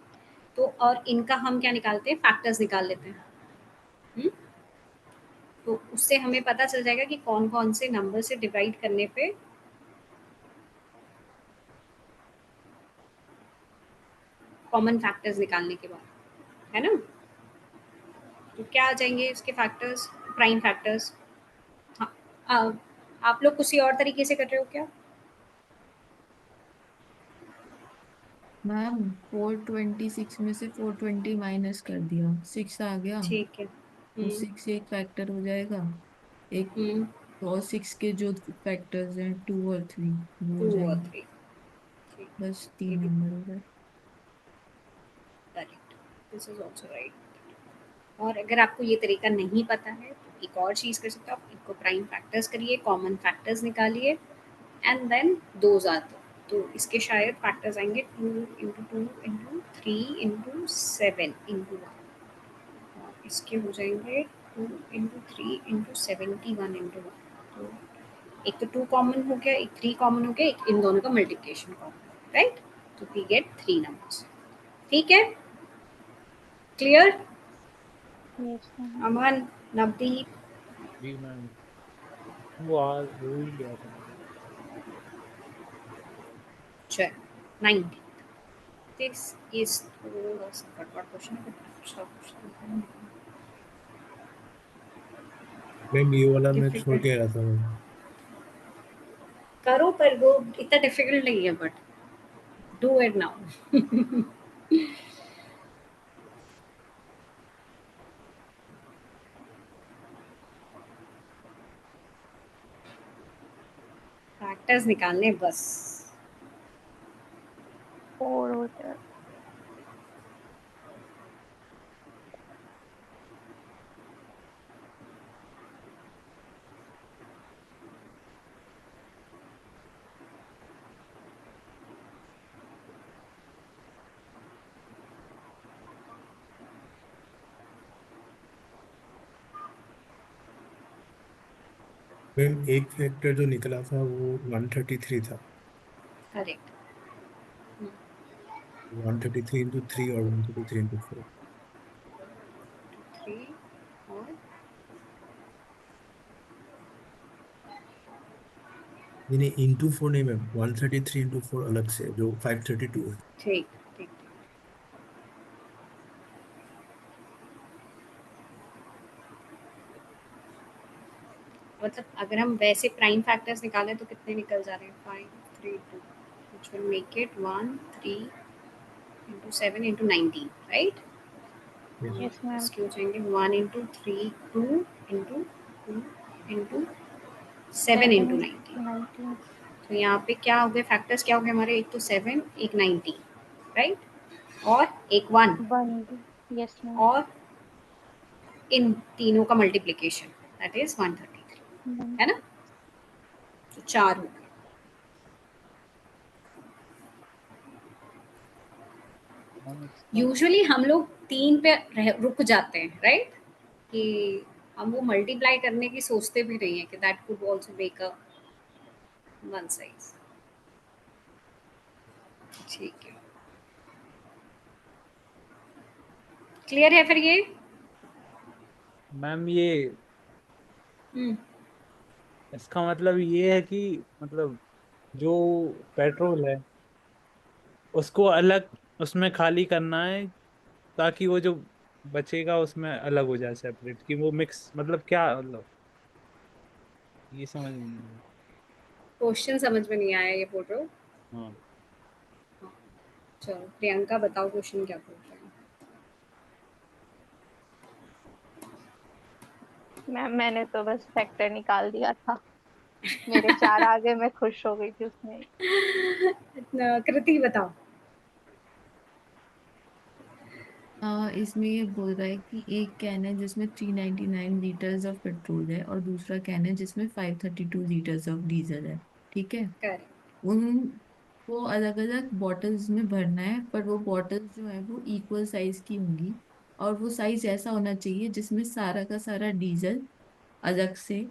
A: तो और इनका हम क्या निकालते हैं? फैक्टर्स निकाल लेते हैं। हुँ? तो उससे हमें पता चल जाएगा कि कौन-कौन से नंबर से डिवाइड करने पे कॉमन फैक्टर्स निकालने के बाद, है ना? तो क्या आ जाएँगे इसके फैक्टर्स? Prime factors. हाँ, आप लोग किसी और तरीके से कर रहे हो क्या?
E: मैम 426 में से 420 माइनस कर दिया, 6 आ गया।
A: ठीक है।
E: तो
A: हुँ,
E: 6 एक फैक्टर हो जाएगा। एक
A: हुँ,
E: और 6 के जो फैक्टर्स हैं 2 और 3 वो
A: 2
E: हो
A: और
E: जाएंगे।
A: 3। ठीक,
E: बस
A: ये
E: 3
A: भी
E: नंबर हो गए।
A: Correct. This is also right. और अगर आपको ये तरीका नहीं पता है तो एक और चीज़ कर सकते हो आप, इनको प्राइम फैक्टर्स करिए, कॉमन फैक्टर्स निकालिए and then those are the, तो इसके शायद फैक्टर्स आएंगे 2 इंटू 2 इंटू 3 इंटू 7 इंटू 1, और इसके हो जाएंगे 2 इंटू 3 इंटू 71 इंटू 1। तो एक तो 2 कॉमन हो गया, एक 3 कॉमन हो गया, एक इन दोनों का मल्टीप्लिकेशन कॉमन, राइट? तो वी गेट 3 नंबर्स। ठीक है, clear?
C: Yes ma'am.
A: Aman, Navdeep,
B: जी मैम, हो ही गया था मेरा।
A: चल 90। दिस इज थोड़ा सा कटवा क्वेश्चन है, बट अच्छा क्वेश्चन
D: मैम ये वाला
A: है,
D: मैं छोड़
A: डिफिकल्ट।
D: के आया था मैम।
A: करो, पर वो इतना डिफिकल्ट नहीं है, but do it now. Factors निकालने बस।
C: 4 हो जाएगा।
D: मैम एक फैक्टर जो निकला था वो 133 था।
A: करेक्ट।
D: 133 इंटू 3 और 133 इंटू 4।
A: 3 और
D: नहीं नहीं, इंटू 4 नहीं मैम, 133 इंटू 4 अलग से, जो 532 है।
A: ठीक ठीक ठीक। मतलब अगर हम वैसे प्राइम फैक्टर्स निकालें तो कितने निकल जा रहे हैं? 5 3 2, which will make it 1 3 into 7 into 19, right?
D: Yes.
C: Yes, ma'am.
A: इसके हो जाएंगे 1 into 3 2 into 2 into 7 into 19.
C: 19.
A: तो यहाँ पे क्या हो गए फैक्टर्स, क्या हो गए हमारे, एक तो 7 एक 90, राइट, और एक 1,
C: 1. Yes, ma'am.
A: और इन तीनों का मल्टीप्लिकेशन दैट इज 133, है ना, तो 4 हो गए। यूजुअली हम लोग 3 पे रुक जाते हैं, राइट, कि हम वो मल्टीप्लाई करने की सोचते भी नहीं है कि that could also make a one size. ठीक है, क्लियर है फिर ये?
B: मैम ये
A: हम्म,
B: इसका मतलब ये है कि मतलब जो पेट्रोल है उसको अलग उसमें खाली करना है ताकि वो जो बचेगा उसमें अलग हो जाए, सेपरेट, कि वो मिक्स, मतलब क्या मतलब ये समझ में नहीं आया।
A: क्वेश्चन समझ में नहीं आया ये बोल रहे हो?
B: हाँ
A: हाँ, चलो प्रियंका बताओ क्वेश्चन क्या पूछ रहे हैं।
C: मैम मैंने तो बस फैक्टर निकाल दिया था, मेरे 4 आ गए, मैं खुश हो गई थी उसमें।
A: कृति बताओ।
E: इसमें ये बोल रहा है कि एक कैन है जिसमें 399 लीटर्स ऑफ पेट्रोल है और दूसरा कैन है जिसमें 532 लीटर्स ऑफ डीजल है। ठीक है।
A: करेक्ट।
E: उनको अलग अलग बॉटल्स में भरना है, पर वो बॉटल्स जो है वो इक्वल साइज की होंगी और वो साइज ऐसा होना चाहिए जिसमें सारा का सारा डीजल अलग से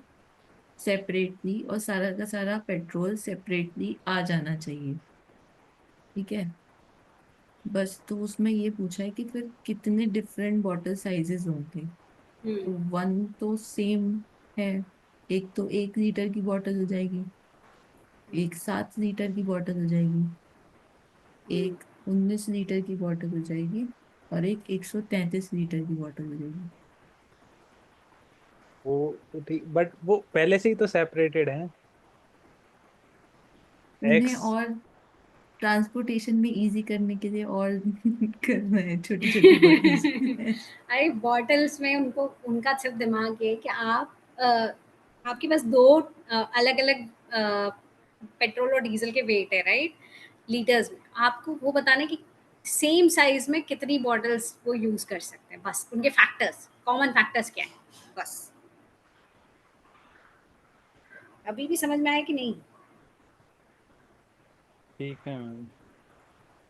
E: सेपरेटली और सारा का सारा पेट्रोल सेपरेटली आ जाना चाहिए। ठीक है। बस तो उसमें ये पूछा है कि फिर कितने डिफरेंट बॉटल साइजेस होंगे।
A: हम्म,
E: तो वन तो सेम है, एक तो 1 लीटर की बॉटल हो जाएगी, एक 7 लीटर की बॉटल हो जाएगी, एक 19 लीटर की बॉटल हो जाएगी और एक 133 लीटर की बॉटल हो जाएगी।
B: वो तो ठीक, बट वो पहले से ही तो सेपरेटेड है।
E: उन्हें
B: एक्स
E: और ट्रांसपोर्टेशन में इजी करने के लिए और करना है छोटी छोटी बॉटल्स में।
A: अरे बॉटल्स में उनको उनका सिर्फ दिमाग ये है कि आप आपके पास दो अलग अलग पेट्रोल और डीजल के वेट है, राइट, लीटर्स में, आपको वो बताना है कि सेम साइज में कितनी बॉटल्स वो यूज कर सकते हैं, बस उनके फैक्टर्स, कॉमन फैक्टर्स क्या है, बस। अभी भी समझ में आया कि नहीं?
B: ठीक है मैम,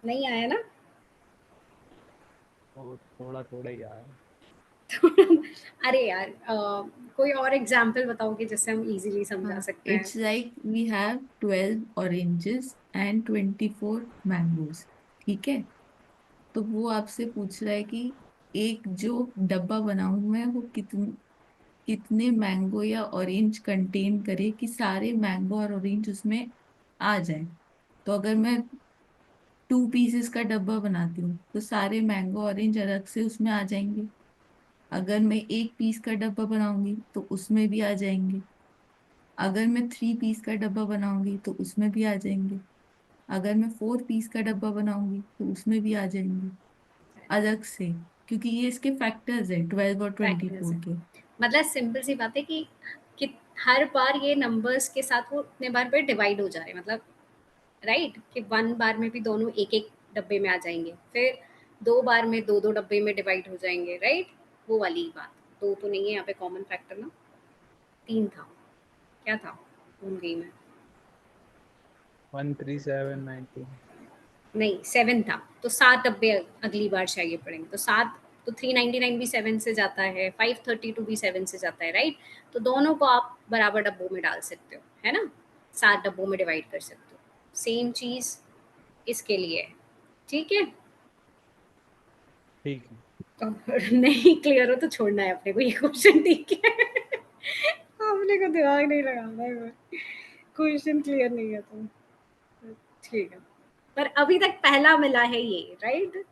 A: नहीं आया ना?
B: वो थोड़ा थोड़ा ही आया।
A: अरे यार कोई और एग्जाम्पल बताओगे जिससे हम इजीली समझा
E: हाँ,
A: सकते हैं?
E: It's like we have 12 oranges and 24 mangoes. ठीक है। तो वो आपसे पूछ रहा है कि एक जो डब्बा बना हुआ है वो कितने मैंगो या ऑरेंज कंटेन करे कि सारे मैंगो और ऑरेंज उसमें आ जाए। तो अगर मैं 2 पीसेस का डब्बा बनाती हूँ तो सारे मैंगो ऑरेंज अलग से उसमें आ जाएंगे। अगर मैं 1 पीस का डब्बा बनाऊंगी तो उसमें भी आ जाएंगे। अगर मैं 3 पीस का डब्बा बनाऊंगी तो उसमें भी आ जाएंगे। अगर मैं 4 पीस का डब्बा बनाऊंगी तो उसमें भी आ जाएंगे अलग से, क्योंकि ये इसके फैक्टर्स है 12 और ट्वेंटी
A: फैक्टर्स
E: फोर
A: है,
E: के।
A: मतलब सिंपल सी बात है कि हर बार ये नंबर्स के साथ वो उतने बार पे डिवाइड हो जा रहे हैं, मतलब राइट, कि 1 बार में भी दोनों एक एक डब्बे में आ जाएंगे, फिर 2 बार में दो दो डब्बे में डिवाइड हो जाएंगे, राइट, वो वाली बात। दो तो नहीं है यहाँ पे कॉमन फैक्टर ना, 3 था, क्या था, भूल गई मैं।
B: 13790।
A: नहीं 7 था, तो 7 डब्बे अगली बार चाहिए पड़ेंगे, तो 7, तो 399 भी 7 से जाता है, 532 भी 7 से जाता है, राइट, तो दोनों को आप बराबर डब्बों में डाल सकते हो, है ना, 7 डब्बों में डिवाइड कर सकते हो। सेम चीज इसके लिए है, ठीक है।
B: ठीक है।
A: और नहीं क्लियर हो तो छोड़ना है अपने को ये क्वेश्चन, ठीक है। अपने को दिमाग नहीं लगाना है, क्वेश्चन क्लियर नहीं है तो ठीक है। पर अभी तक पहला मिला है ये, राइट,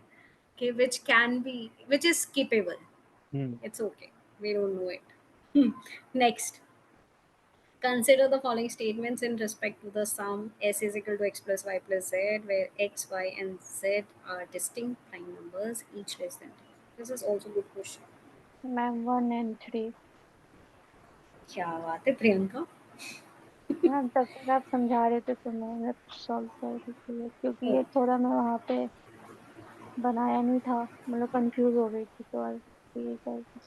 A: कि which can be, which is skippable,
B: hmm
A: it's okay, we don't know it. Next, Consider the following statements in respect to the sum s is equal to x plus y plus z, where x, y, and z are distinct prime numbers, each less than 10. This is also good question.
C: Ma'am 1 and 3।
A: क्या बात है Priyanka.
C: Ma'am तब तक आप समझा रहे थे तो मैंने सॉल्व कर दी थी, क्योंकि ये थोड़ा मैं वहाँ पे बनाया नहीं था, मतलब कंफ्यूज हो गई थी, तो आज ये कर दी।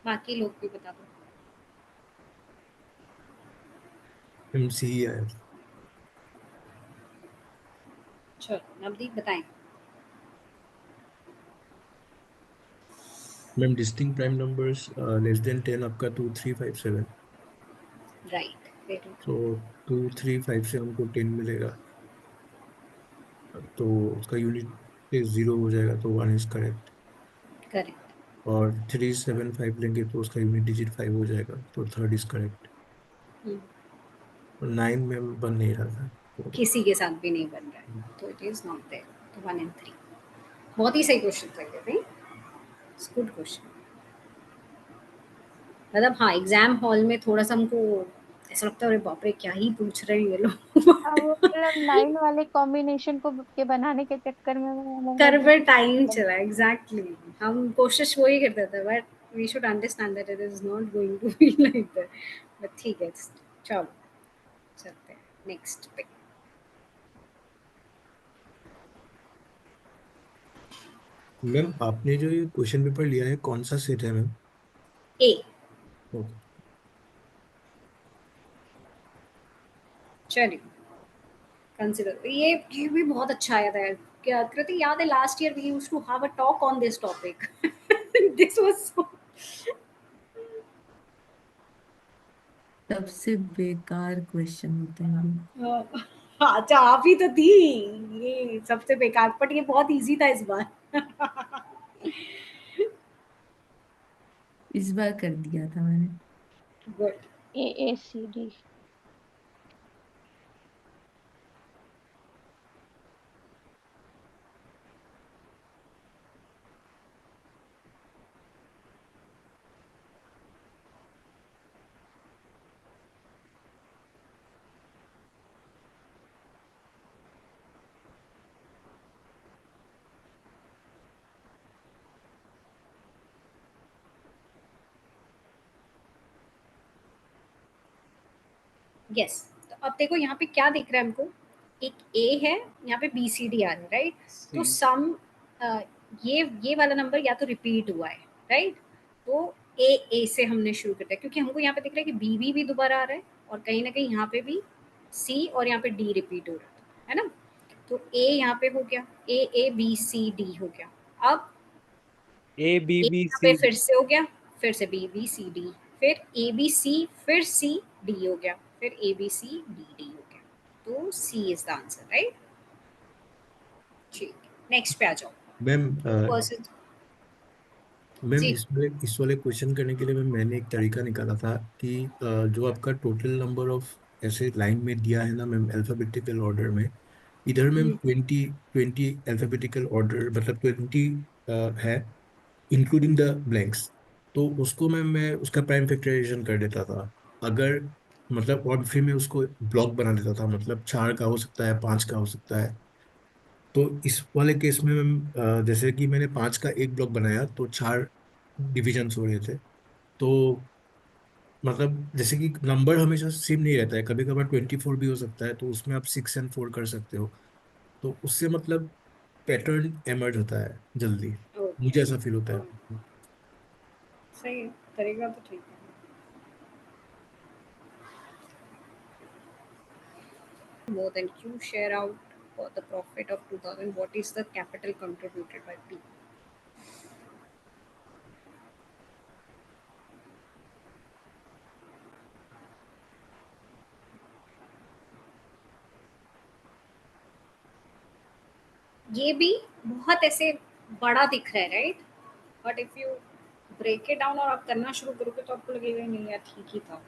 A: बाकी लोग भी बता दो।
D: MC ही आया।
A: चलो नवदीप बताएं।
D: Ma'am distinct prime numbers less than 10 आपका 2357।
A: राइट, वेरी
D: तो 235 से हमको 10 मिलेगा, तो उसका यूनिट जीरो हो जाएगा, तो 1 इज करेक्ट।
A: करेक्ट।
D: और 375 लेंगे तो उसका यूनिट डिजिट 5 हो जाएगा, तो थर्ड इज करेक्ट। और 9 में बन नहीं रहा था तो
A: किसी के साथ भी नहीं बन रहा है, तो इट इज नॉट देयर। तो 1 and 3 बहुत ही सही क्वेश्चन लगे थे। It's good question. मतलब हाँ, एग्जाम हॉल में थोड़ा सा हमको ऐसा लगता है, अरे बाप रे क्या ही पूछ रहे हैं ये लोग।
C: अब वो मतलब 9 वाले कॉम्बिनेशन को के बनाने के चक्कर में
A: कर
C: मैंने
A: पे टाइम चला, एग्जैक्टली। हम कोशिश वही करते थे, but we should understand that it is not going to be like that. But ठीक है, चलो चलते हैं नेक्स्ट पे।
D: मैम आपने जो ये क्वेश्चन पेपर लिया है कौन सा सेट है मैम?
A: ए।
D: ओके।
A: चलिए कंसिडर, ये भी बहुत अच्छा आया था यार। क्या कृति याद है, last year we used to have a talk on this topic. This was so
E: सबसे बेकार क्वेश्चन होते हैं ये।
A: अच्छा, आप ही तो थी ये सबसे बेकार, बट ये बहुत इजी था इस बार।
E: इस बार कर दिया था मैंने।
A: गुड।
C: AACD।
A: यस। तो अब देखो यहाँ पे क्या दिख रहा है हमको, एक ए है, यहाँ पे बी सी डी आ रहा है, राइट। तो सम ये वाला नंबर या तो रिपीट हुआ है, राइट। तो ए से हमने शुरू कर दिया, क्योंकि हमको यहाँ पे दिख रहा है कि बी भी दोबारा आ रहा है, और कहीं ना कहीं यहाँ पे भी सी और यहाँ पे डी रिपीट हो रहा है ना। तो ए यहाँ पे हो गया, ए बी सी डी हो गया। अब
B: ए बी
A: ए
B: बी
A: यहाँ पे
B: सी।
A: फिर से हो गया, फिर से बी बी सी डी, फिर ए बी सी, फिर सी डी हो गया, फिर A B C D D हो गया। तो C is the answer, right. ठीक, नेक्स्ट पे आ जाओ।
D: Ma'am
A: person.
D: मैम
A: जी।
D: इस वाले क्वेश्चन करने के लिए मैम मैंने एक तरीका निकाला था कि जो आपका टोटल नंबर ऑफ ऐसे लाइन में दिया है ना मैम अल्फाबेटिकल ऑर्डर में, इधर मैम 20 अल्फाबेटिकल ऑर्डर मतलब 20 है इंक्लूडिंग द ब्लैंक्स। तो उसको मैं उसका प्राइम फैक्टराइजेशन कर देता था अगर, मतलब और फिर मैं उसको ब्लॉक बना देता था, मतलब 4 का हो सकता है, 5 का हो सकता है। तो इस वाले केस में मैम जैसे कि मैंने 5 का एक ब्लॉक बनाया तो 4 डिविजन्स हो रहे थे। तो मतलब जैसे कि नंबर हमेशा सेम नहीं रहता है, कभी कभार 24 भी हो सकता है, तो उसमें आप 6 और 4 कर सकते हो। तो उससे मतलब पैटर्न एमर्ज होता है जल्दी,
A: ओके।
D: मुझे ऐसा फील होता है।
A: सही है, तरीका तो ठीक है। More than Q share out for the profit of 2000, what is the capital contributed by P? ये भी बहुत ऐसे बड़ा दिख रहा है, right? But if you break it down और आप करना शुरू करोगे तो आपको लगेगा नहीं यार ठीक ही था।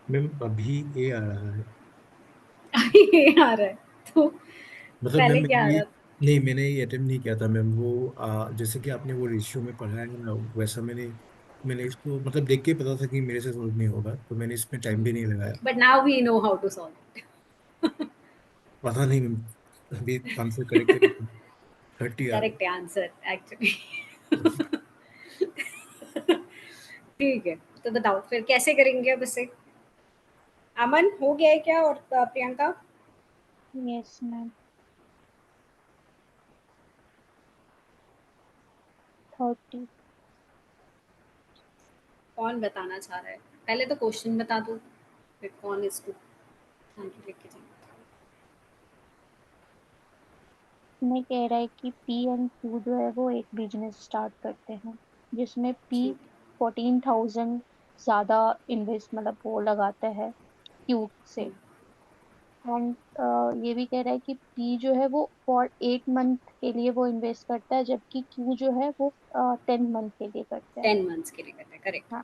D: मैम अभी ए आ रहा है।
A: ये आ रहा है तो
D: मतलब मैम
A: पहले क्या आ
D: ये,
A: रहा था?
D: नहीं मैंने ये अटेम्प्ट नहीं किया था मैम। वो जैसे कि आपने वो रेशियो में पढ़ाया है ना, वैसा मैंने मैंने इसको मतलब देख के ही पता था कि मेरे से सोल्व नहीं होगा, तो मैंने इसमें टाइम भी नहीं लगाया।
A: But now we know how to solve.
D: पता नहीं मैम, अभी आंसर करेक्ट है, 30 आ
A: करेक्ट आंसर एक्चुअली।
D: रहा
A: ठीक है, तो बताओ फिर कैसे करेंगे अब इसे? अमन हो गया है क्या? और प्रियंका?
C: Yes ma'am. 30।
A: कौन बताना चाह रहा है? पहले तो क्वेश्चन बता दो, फिर कौन इसको आगे लेके जाए।
C: में कह रहा है कि पी एंड क्यू जो है वो एक बिजनेस स्टार्ट करते हैं, जिसमें पी
A: ठीक।
C: 14,000 ज्यादा इन्वेस्ट मतलब वो लगाता है क्यू से।
A: हम्म,
C: एंड ये भी कह रहा है कि पी जो है वो फॉर 8 मंथ के लिए वो इन्वेस्ट करता है, जबकि क्यू जो है वो 10 मंथ के लिए करता है।
A: 10 मंथ्स के लिए करते हैं, करेक्ट।
C: हाँ।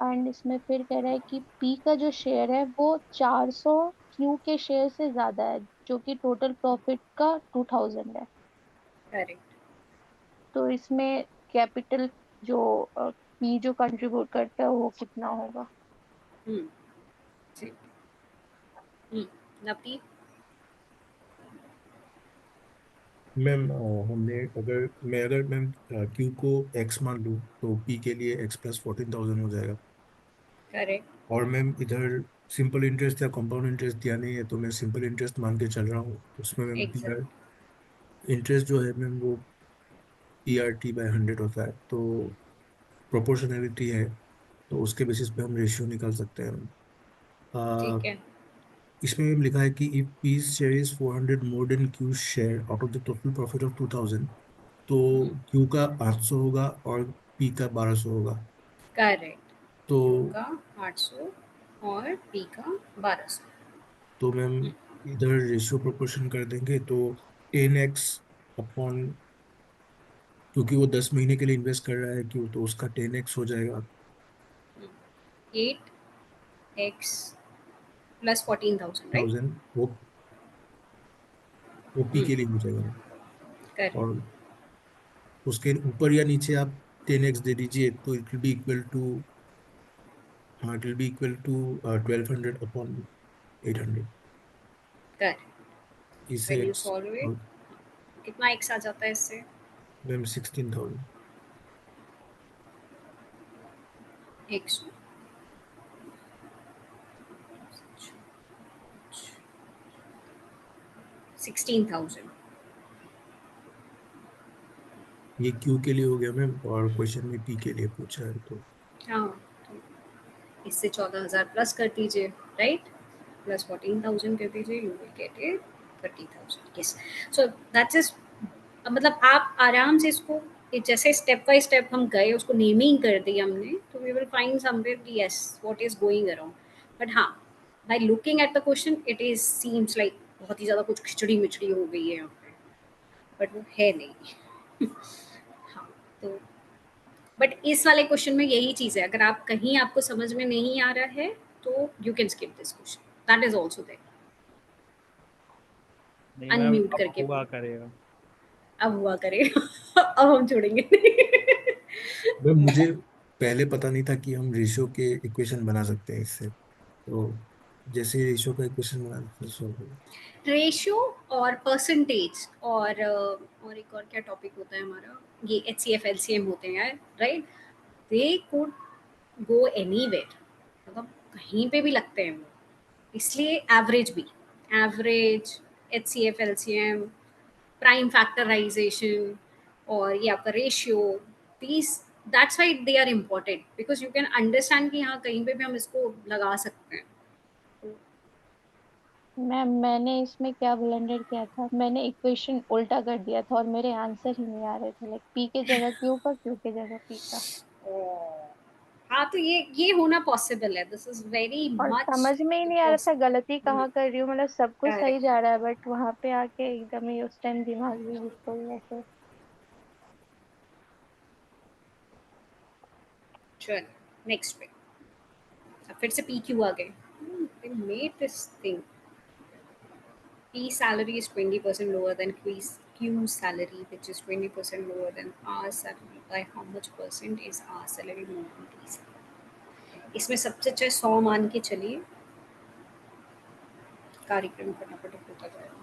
C: एंड इसमें फिर कह रहा है कि पी का जो शेयर है वो 400 क्यू के शेयर से ज्यादा है, जो कि टोटल प्रॉफिट का 2,000 है।
A: करेक्ट।
C: तो इसमें कैपिटल जो पी जो कंट्रीब्यूट करता है वो कितना होगा?
A: हम्म। ठीक। नवदीप?
D: मैम हमने अगर मैम क्यू को एक्स मान लूँ तो पी के लिए एक्स प्लस 14,000 हो जाएगा।
A: करेक्ट।
D: और मैम इधर सिंपल इंटरेस्ट या कंपाउंड इंटरेस्ट दिया नहीं है, तो मैं सिंपल इंटरेस्ट मान के चल रहा हूँ। उसमें ma'am P R
A: exact.
D: Interest जो है मैम वो पी आर टी बाय 100 होता है, तो प्रोपोर्शनैलिटी है, तो उसके बेसिस पे हम रेशियो निकाल सकते हैं।
A: ठीक
D: आ,
A: है।
D: इसमें मैम लिखा है कि if P share is 400 more than Q share out of the total profit of 2,000, तो क्यू का 800 होगा और पी का 1200 होगा।
A: करेक्ट।
D: तो
A: क्यू का 800 और पी का 1200।
D: मैम इधर रेशियो प्रोपोर्शन कर देंगे तो 10x अपॉन, क्योंकि वो 10 महीने के लिए इन्वेस्ट कर रहा है क्यों, तो उसका 10x हो जाएगा।
A: 8x plus 14,000, right?
D: 1000 वो पी
A: हम्म।
D: के लिए हो जाएगा।
A: करेक्ट।
D: और उसके ऊपर या नीचे आप 10x दे दीजिए, तो it will be equal to, हाँ it will be equal to 1200 upon 800।
A: Correct.
D: इसे
A: when you
D: x,
A: solve it कितना x आ जाता है इससे?
D: मैम 16,000।
A: 100 16,000।
D: ये क्यू के लिए हो गया मैम, और क्वेश्चन में पी के लिए पूछा है तो
A: हाँ, तो इससे 14,000 प्लस कर दीजिए, राइट? प्लस 14,000 कर दीजिए, you will get it 30,000। Yes. So that's is, मतलब आप आराम से इसको जैसे स्टेप बाय स्टेप हम गए, उसको नेमिंग कर दी हमने, तो So we will find somewhere yes what is going around. But हाँ, by looking at the question it is seems like बहुत ही ज़्यादा कुछ खिचड़ी मिचड़ी हो गई है यहाँ पे, बट वो है नहीं। हाँ, तो बट इस वाले क्वेश्चन में यही चीज़ है, अगर आप कहीं आपको समझ में नहीं आ रहा है तो you can skip this question, that is also there.
B: नहीं मैम,
A: अनम्यूट
B: अब
A: करके
B: हुआ
A: बोलो।
B: करेगा।
A: अब हुआ करेगा। अब हम छोड़ेंगे नहीं।
D: मैं मुझे पहले पता नहीं था कि हम रेशियो के इक्वेशन बना सकते हैं इससे, तो जैसे रेशियो का इक्वेशन बना फिर solve हो
A: रेशियो और परसेंटेज और एक और क्या टॉपिक होता है हमारा, ये H C F L C M होते हैं, right? They could go anywhere, मतलब कहीं पे भी लगते हैं वो, इसलिए एवरेज भी, average, H C F L C M, prime factorization और ये आपका ratio, these, that's why they are important because you can understand कि हाँ कहीं पे भी हम इसको लगा सकते हैं।
C: मैम मैंने इसमें क्या ब्लेंडर किया था, मैंने इक्वेशन उल्टा कर दिया था और मेरे आंसर ही नहीं आ रहे थे, लाइक पी के जगह क्यू का, क्यू के जगह पी का।
A: हाँ, तो ये होना पॉसिबल है, दिस इज वेरी
C: और
A: मच
C: समझ में ही नहीं आ रहा था गलती कहाँ कर रही हूँ, मतलब सब कुछ सही
A: करेक्ट।
C: जा रहा है बट वहां पे आके एकदम ही उस टाइम दिमाग भी घुसता ही ऐसे।
A: चल नेक्स्ट पे, अब फिर से पी क्यू आ गए। they made this thing, P salary is 20% lower than Q's salary, which is 20% lower than R salary. By how much percent is R salary more than P salary? इसमें सबसे अच्छा 100 मान के चलिए, कार्यक्रम फटाफट होता जाएगा।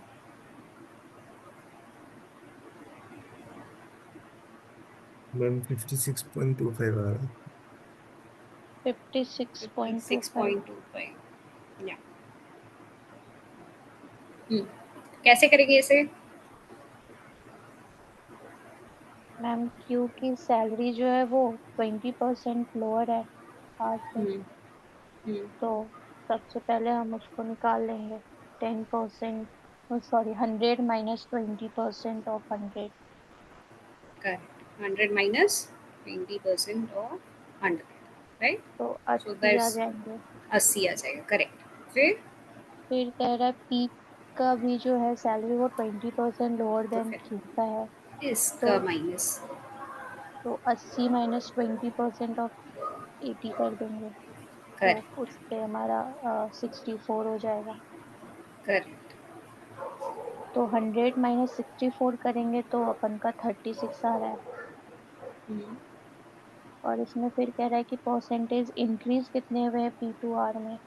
D: मैम 56.25 आ रहा है।
C: 56.25।
A: 56.25 या कैसे करेंगे इसे?
C: मैम क्यू की सैलरी जो है वो 20% लोअर है आर से,
A: हम्म हम्म
C: तो सबसे पहले हम उसको निकाल लेंगे। 10%, sorry 100 minus 20% of 100,
A: correct, 100 minus 20% of 100, right?
C: तो
A: सो
C: 80 आ
A: दैट्स
C: जाएंगे।
A: 80 आ जाएगा, करेक्ट। फिर
C: फिर कह रहा है पी का भी जो है सैलरी वो 20% लोअर
A: तो
C: देन
A: फिर
C: क्यू का है,
A: इसका
C: तो
A: माइनस,
C: 80 माइनस 20% ऑफ 80 कर देंगे, तो
A: करेक्ट
C: उस पे हमारा 64 हो जाएगा।
A: करेक्ट।
C: तो 100 माइनस 64 करेंगे तो अपन का 36 आ रहा है। और इसमें फिर कह रहा है कि परसेंटेज इंक्रीज कितने हुए हैं P2R में,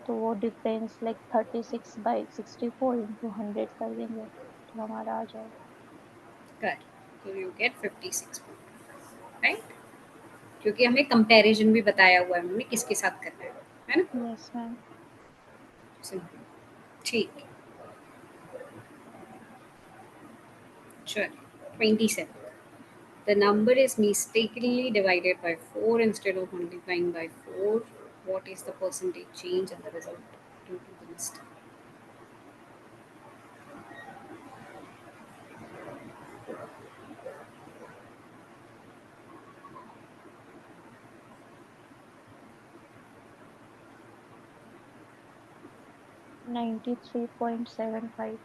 C: तो वो डिफरेंस लाइक 36/64 इंटू 100 कर देंगे तो हमारा आ जाएगा।
A: करेक्ट, तो यू गेट 56, राइट? क्योंकि हमें कंपैरिजन भी बताया हुआ है हमने किसके साथ करना है ना?
C: Yes ma'am.
A: सिंपल, ठीक है। चलिए 27, the number is mistakenly divided by 4 instead of multiplying by 4. What is the percentage change in the result due to the mistake?
C: 93.75।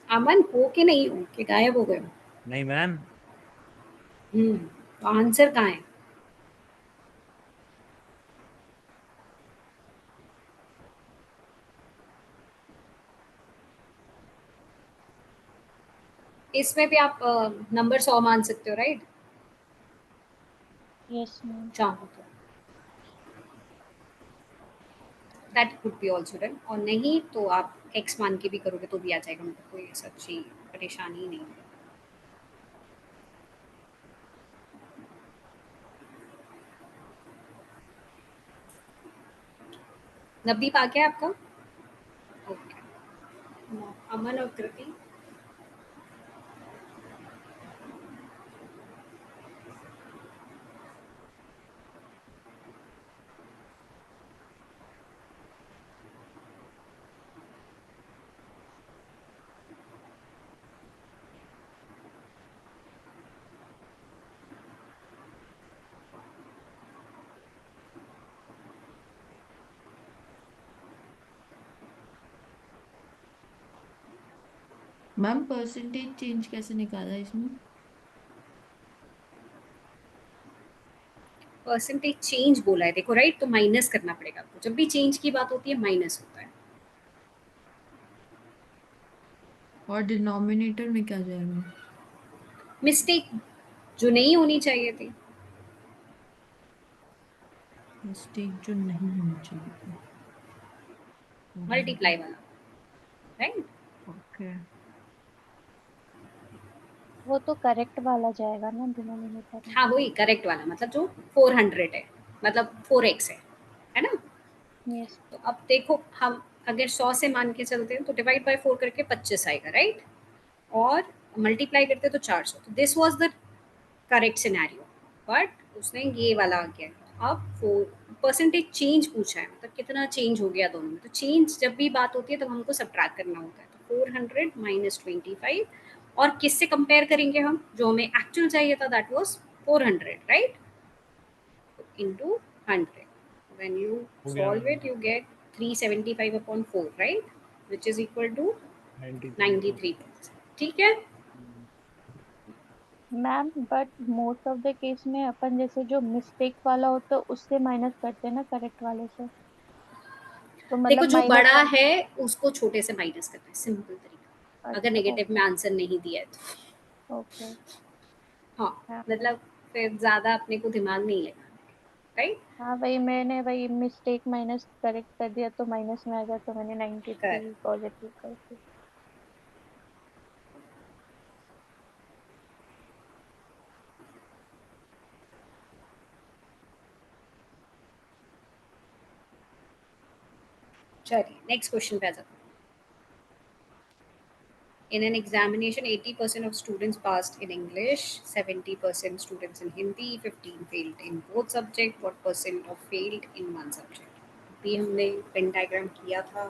A: अमन हो के नहीं हो कि गायब हो गए हो?
B: नहीं मैम,
A: तो आंसर कहाँ है? इसमें भी आप नंबर 100 मान सकते हो, राइट?
C: Yes ma'am.
A: चाहो तो that could be also done, और नहीं तो आप एक्स मान के भी करोगे तो भी आ जाएगा, मतलब कोई ऐसा अच्छी परेशानी नहीं है। नवदीप आ गया आपका? ओके, अमन और कृति।
E: मैम परसेंटेज चेंज कैसे निकाला इसमें?
A: परसेंटेज चेंज बोला है देखो, राइट? तो माइनस करना पड़ेगा आपको, जब भी चेंज की बात होती है माइनस होता है।
E: और डिनोमिनेटर में क्या जाएगा?
A: मिस्टेक जो नहीं होनी चाहिए थी।
E: मिस्टेक जो नहीं होनी चाहिए थी।
A: मल्टीप्लाई वाला, राइट?
E: ओके।
C: वो तो करेक्ट वाला जाएगा ना डिनोमिनेटर में।
A: हाँ वही करेक्ट वाला, मतलब जो 400 है, मतलब 4x है ना?
C: यस।
A: तो अब देखो, हम अगर 100 से मान के चलते हैं तो डिवाइड बाय 4 करके 25 आएगा, राइट? और मल्टीप्लाई करते तो 400। तो this was the correct scenario, but उसने ये वाला आ गया। अब 4% चेंज पूछा है, मतलब कितना चेंज हो गया दोनों में। तो चेंज जब भी बात होती है तब हमको सब्ट्रैक्ट करना होता है। तो 400 माइनस 25, और किससे कंपेयर करेंगे हम? जो हमें एक्चुअल चाहिए था, that was 400, right? into 100. When you
B: हो गया
A: solve
B: ma'am.
A: it, you get 375 upon 4, right? Which is equal to
B: 93।
A: 93%. ठीक है?
C: Ma'am but most of the case में अपन जैसे जो मिस्टेक वाला होता है उससे माइनस करते हैं ना करेक्ट वाले से, तो
A: देखो,
C: मतलब
A: जो
C: माइनस
A: बड़ा
C: वन।
A: है उसको छोटे से माइनस करना है, सिंपल तरीका। अगर
C: अच्छा
A: नेगेटिव में
C: ओके।
A: आंसर नहीं दिया है तो।
C: ओके।
A: हाँ,
C: हाँ
A: मतलब फिर ज्यादा अपने को दिमाग नहीं लगाना, राइट?
C: हाँ, वही मैंने वही मिस्टेक माइनस करेक्ट कर दिया तो माइनस में आ गया, तो मैंने
A: कर
C: 93 पॉजिटिव कर दिया।
A: चलिए नेक्स्ट क्वेश्चन पे आ जाते हैं। In an examination, 80% of students passed in English, 70% students in Hindi, 15 failed in both subject. What percent of failed in one subject? भी हमने पेन डायग्राम किया था।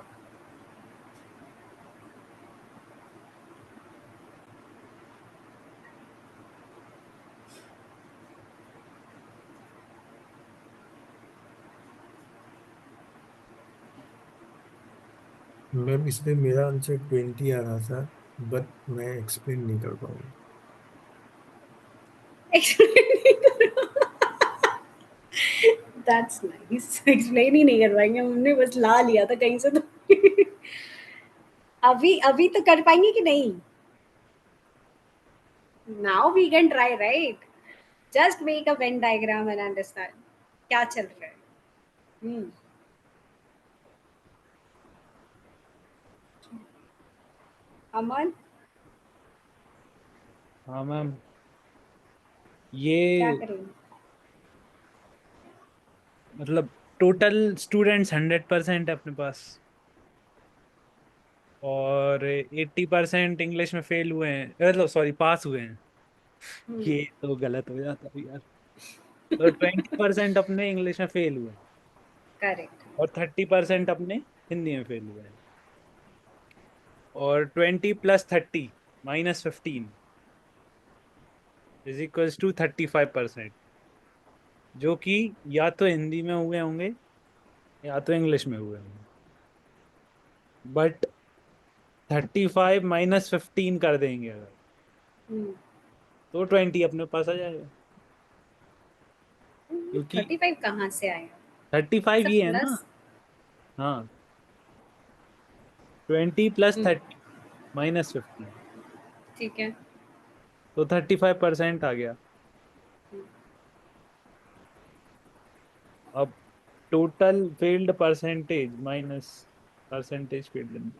D: मैम इसमें मेरा आंसर 20 आ रहा था, बट मैं एक्सप्लेन नहीं कर पाऊंगा।
A: That's nice. एक्सप्लेन ही नहीं करवाएंगे, हमने बस ला लिया था कहीं से तो। अभी अभी तो कर पाएंगे कि नहीं? Now we can try, right? Just make a Venn diagram and understand क्या चल रहा है। हम्म। अमन,
B: हाँ मैम।
A: क्या
B: ये
A: करेंगे?
B: मतलब टोटल स्टूडेंट्स 100% है अपने पास, और 80% इंग्लिश में फेल हुए हैं, मतलब सॉरी पास हुए हैं।
A: हम्म।
B: ये तो गलत हो जाता है यार। तो 20% अपने इंग्लिश में फेल हुए हैं,
A: करेक्ट।
B: और 30% अपने हिंदी में फेल हुए हैं। और 20 + 30 - 15 इज इक्वल्स टू 35%, जो कि या तो हिंदी में हुए होंगे या तो इंग्लिश में हुए होंगे। बट 35 - 15 कर देंगे अगर,
A: हम्म।
B: तो 20 अपने पास आ जाएगा, क्योंकि
A: 35 कहाँ से आएगा?
B: 35
A: सब
B: ही है ना।
A: प्लस।
B: हाँ, 20 + 30 - 15,
A: ठीक है।
B: तो 35% आ गया। अब total failed percentage minus percentage failed.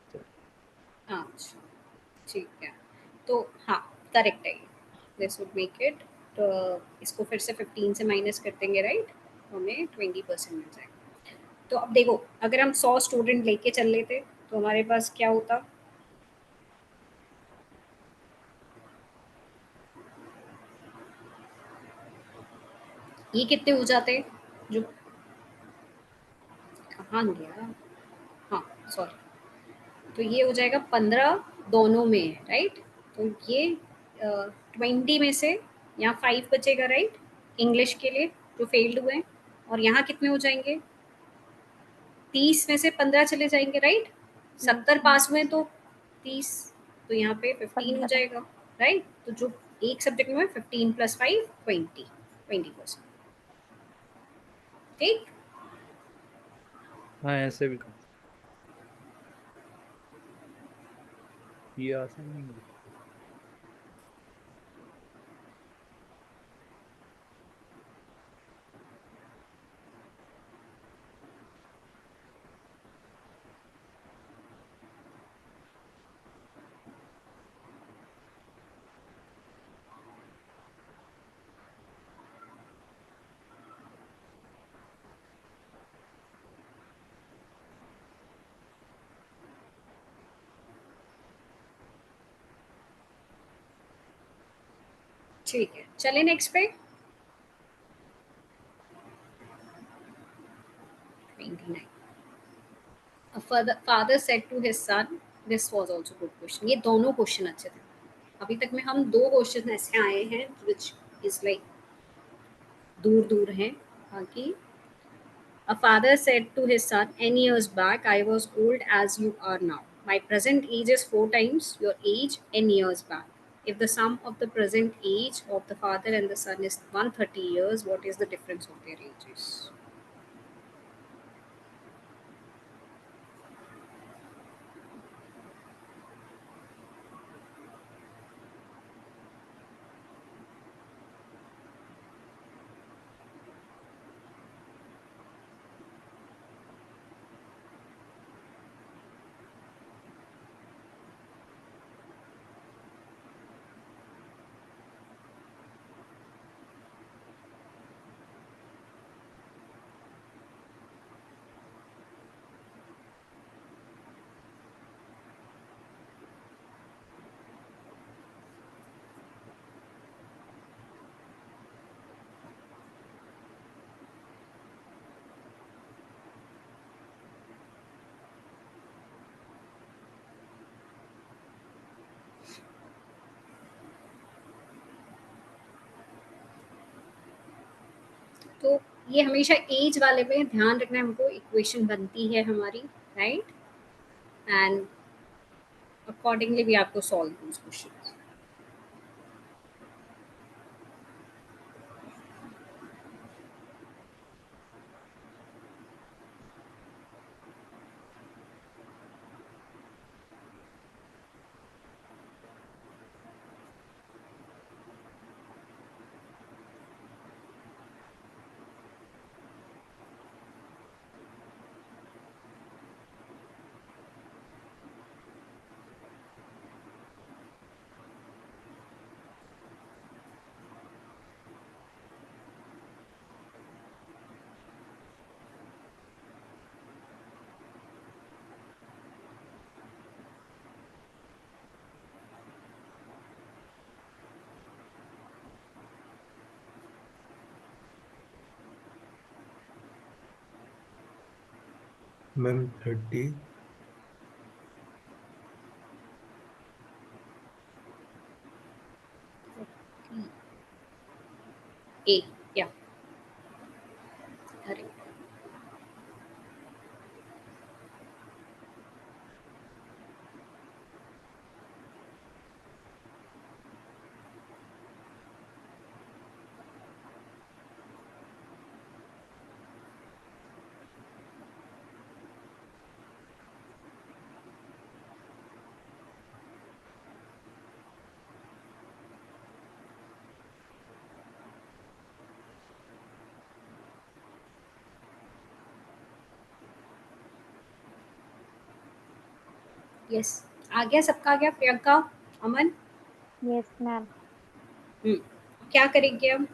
A: अच्छा, ठीक है। तो हाँ, करेक्ट है ये। This would make it. तो इसको फिर से 15 से माइनस कर देंगे, राइट? तो हमें 20% मिल जाएगा। तो अब देखो, अगर हम 100 स्टूडेंट लेके चल लेते तो हमारे पास क्या होता? ये कितने हो जाते? जो कहाँ गया? हाँ, सॉरी। तो ये हो जाएगा 15, दोनों में है, राइट? तो ये 20 में से यहाँ 5 बचेगा, राइट? इंग्लिश के लिए जो फेल्ड हुए हैं। और यहाँ कितने हो जाएंगे? 30 में से 15 चले जाएंगे, राइट?
C: Yes
A: 70
C: ma'am.
A: पास हुए तो 30 तो यहाँ पे 15 हो
C: 15।
A: जाएगा, राइट? तो जो एक सब्जेक्ट में 15 + 5 20%। ठीक।
B: हाँ ऐसे भी कर, ये आसान नहीं है।
A: ठीक है, चले नेक्स्ट पे। 29। A father said to his son, this was also good question। ये दोनों क्वेश्चन अच्छे थे। अभी तक में हम 2 क्वेश्चन ऐसे आए हैं which is like दूर दूर हैं। बाकी a father said to his son, "N years back, I was old as you are now. My present age is 4 times your age N years back. If the sum of the present age of the father and the son is 130 years, what is the difference of their ages?" तो ये हमेशा as वाले में ध्यान रखना है हमको, equation बनती है हमारी, राइट? एंड अकॉर्डिंगली भी आपको सॉल्व दीज क्वेश्चन।
D: मैम 30।
A: ए, या अरे यस, आ गया, सबका आ गया? प्रियंका, अमन?
C: Yes ma'am.
A: हम्म, क्या करेंगे हम?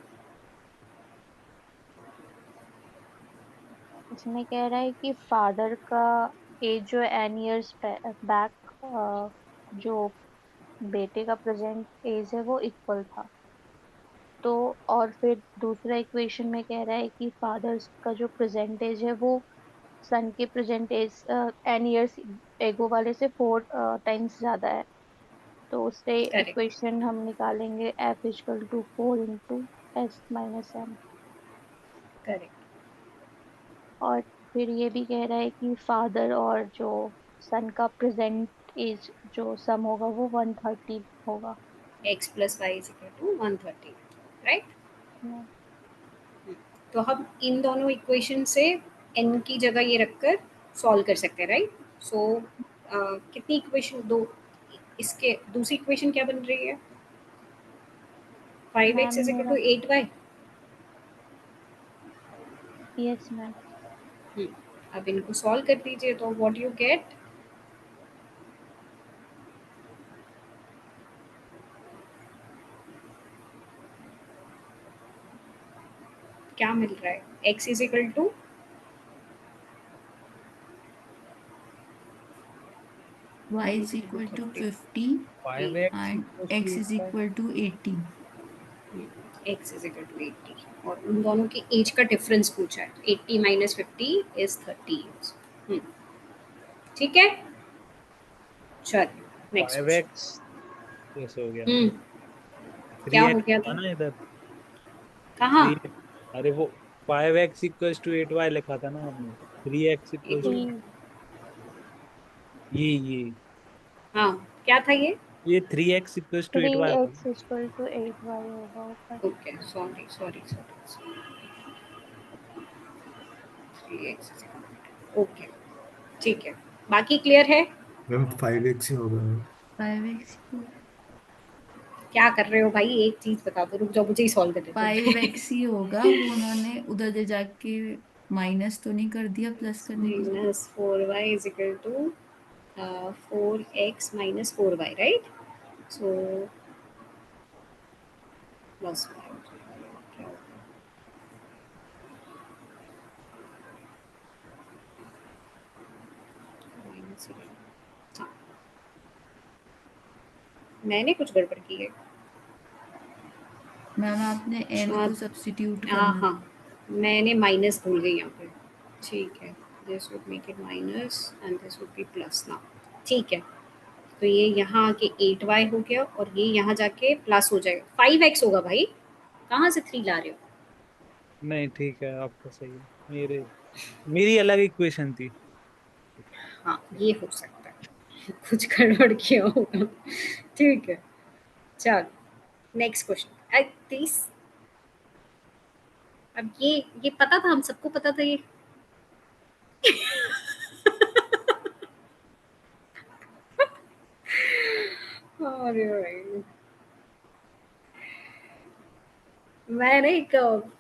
C: इसमें कह रहा है कि फादर का एज जो एन ईयर्स बैक, जो बेटे का प्रेजेंट एज है वो इक्वल था। तो और फिर दूसरा इक्वेशन में कह रहा है कि फादर्स का जो प्रेजेंट एज है वो सन के present as an years ago वाले से 4 टाइम्स ज्यादा है। तो उससे
A: करेक्ट,
C: इक्वेशन हम निकालेंगे F equal to 4 × S - M।
A: Correct.
C: और फिर ये भी कह रहा है कि फादर और जो सन का प्रेजेंट एज जो सम होगा वो 130 होगा।
A: x plus y is equal to 130, right.
C: Yeah.
A: तो हम इन दोनों इक्वेशन से n की जगह ये रखकर सॉल्व कर सकते हैं, राइट। सो कितनी इक्वेशन, दो, इसके दूसरी इक्वेशन क्या बन रही है? 5x
C: मैम
A: इज इक्वल
C: मेरा,
A: टू 8y।
C: यस मैम,
A: अब इनको सॉल्व कर दीजिए तो व्हाट यू गेट, क्या मिल रहा है? x is equal to
E: y is equal to 50
B: 5x
E: and
B: equals to
E: x is
B: 8y।
E: equal to 80.
A: x is equal to 80, और उन दोनों की एज का डिफरेंस पूछा है। 80 माइनस 50 इज 30 इयर्स। ठीक है, चलिए नेक्स्ट क्वेश्चन।
B: 5x कैसे हो गया?
A: हम्म, क्या हो
B: 3x
A: गया
B: था
A: था?
B: ना इधर।
A: कहाँ?
B: 3, अरे वो 5x इक्वल्स टू 8y लिखा था ना आपने। 3x इक्वल्स टू
C: 3,
B: ये
A: हाँ, क्या था ये?
B: ये 3x इक्वल्स टू 8y था।
C: 3x इक्वल टू 8y होगा ऊपर।
A: Okay, sorry sorry sorry, 3x, okay, ठीक है, बाकी क्लियर है?
D: मैम 5x ही होगा मैम।
E: 5x,
A: क्या कर रहे हो भाई, एक चीज बता दो, रुक जाओ, मुझे ही सॉल्व कर देते।
E: 5x ही होगा। वो उन्होंने उधर ले जाके माइनस तो नहीं कर दिया, प्लस करने की जगह।
A: Minus 4y is equal to 4x minus 4y, right. So plus 5, हाँ, मैंने कुछ गड़बड़ की है
E: मैम आपने n को
A: शायद।
E: सब्स्टिट्यूट
A: हाँ
E: करना
A: हाँ,
E: था।
A: मैंने माइनस भूल गई यहाँ पे। ठीक है, this would make it minus and this would be plus ना। ठीक है, तो ये यहाँ आके 8y हो गया और ये यहाँ जाके प्लस हो जाएगा। 5x होगा भाई, कहाँ से 3 ला रहे हो?
B: नहीं ठीक है, आपका सही है। मेरे मेरी अलग इक्वेशन थी।
A: हाँ, ये हो सकता है, कुछ गड़बड़ किया होगा। ठीक है, चल नेक्स्ट क्वेश्चन। दिस, अब ये पता था, हम सबको पता था ये। अरे भाई, मैं ना एक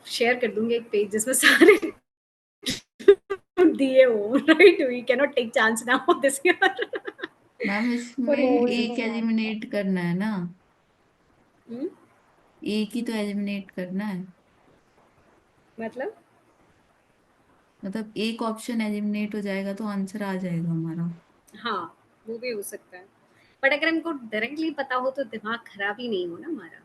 A: शेयर कर दूंगी एक पेज जिसमें सारे दिए हो, right. We can not take chance now this year.
E: Ma'am इसमें
A: फॉर एनी
C: कोई
A: रीजन।
E: एक
C: नहीं आता।
E: एलिमिनेट करना है ना, एक ही तो एलिमिनेट करना है।
A: मतलब
E: मतलब एक ऑप्शन एलिमिनेट हो जाएगा तो आंसर आ जाएगा हमारा।
A: हाँ, वो भी हो सकता है, बट अगर हमको डायरेक्टली पता हो तो दिमाग खराब ही नहीं हो ना हमारा,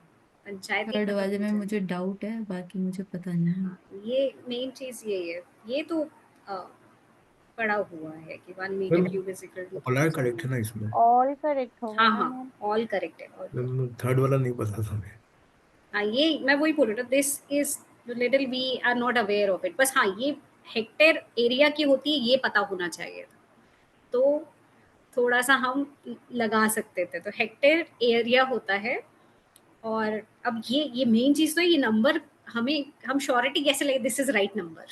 A: पंचायत ही
E: थर्ड
A: खत्म
E: वाले
A: हो
E: में
A: जाए।
E: मुझे डाउट है, बाकी मुझे पता नहीं है।
A: हाँ, ये मेन चीज यही है, ये तो अ, पड़ा हुआ है कि 1 metre
D: ma'am
A: cube is equal to
D: all are
A: 3000
D: correct है ना
A: मीटर।
D: इसमें?
C: ऑल करेक्ट होगा
A: हाँ
C: ना
A: हाँ,
C: मैम?
A: ऑल करेक्ट है, ऑल करेक्ट।
D: मैम थर्ड वाला नहीं पता था मैं।
A: हाँ, ये मैं वही बोल रहा था, this is little we are not aware of it, बस हाँ ये हेक्टेयर एरिया की होती है, ये पता होना चाहिए था, तो थोड़ा सा हम लगा सकते थे। तो हेक्टेयर एरिया होता है, और अब ये मेन चीज तो है, ये नंबर हमें, हम श्योरिटी कैसे लगे दिस इज राइट नंबर।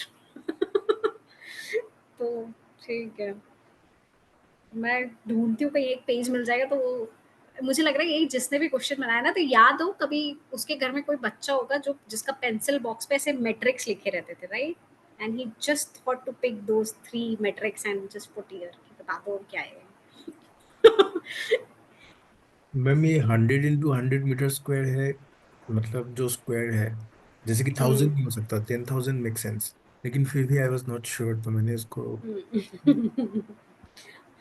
A: तो ठीक है, मैं ढूंढती हूँ कहीं एक पेज मिल जाएगा तो वो, मुझे लग रहा है यही जिसने भी क्वेश्चन बनाया ना, तो याद हो कभी उसके घर में कोई बच्चा होगा जो जिसका पेंसिल बॉक्स पे ऐसे मैट्रिक्स लिखे रहते थे, right, and he just thought to pick those 3 matrix and just put here, बता दो क्या है।
D: मैम ये 100 × 100 मीटर स्क्वायर है, मतलब जो स्क्वायर है, जैसे कि
A: हम्म,
D: 1000 नहीं हो सकता, 10,000 मेक सेंस, लेकिन फिर भी आई वाज नॉट श्योर, तो मैंने इसको
A: हम्म।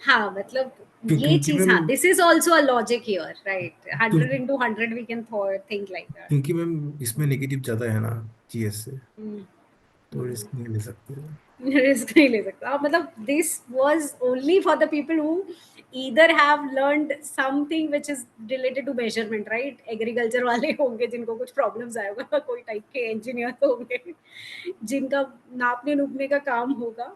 A: हाँ, मतलब ये
D: क्योंकि
A: चीज,
D: मैम,
A: हाँ, this is also a logic here, right.
D: क्यों-
A: 100 into 100 we can think like that.
D: क्योंकि मैम इसमें नेगेटिव ज्यादा है ना जीएस से, तो
A: हम्म,
D: रिस्क नहीं ले सकते।
A: रिस्क नहीं ले सकता। मतलब this was only for the people who either have learned something which is related to measurement, right. Agriculture वाले होंगे जिनको कुछ प्रॉब्लम्स आया होगा, कोई टाइप के इंजीनियर होंगे जिनका नापने नुपने का काम होगा,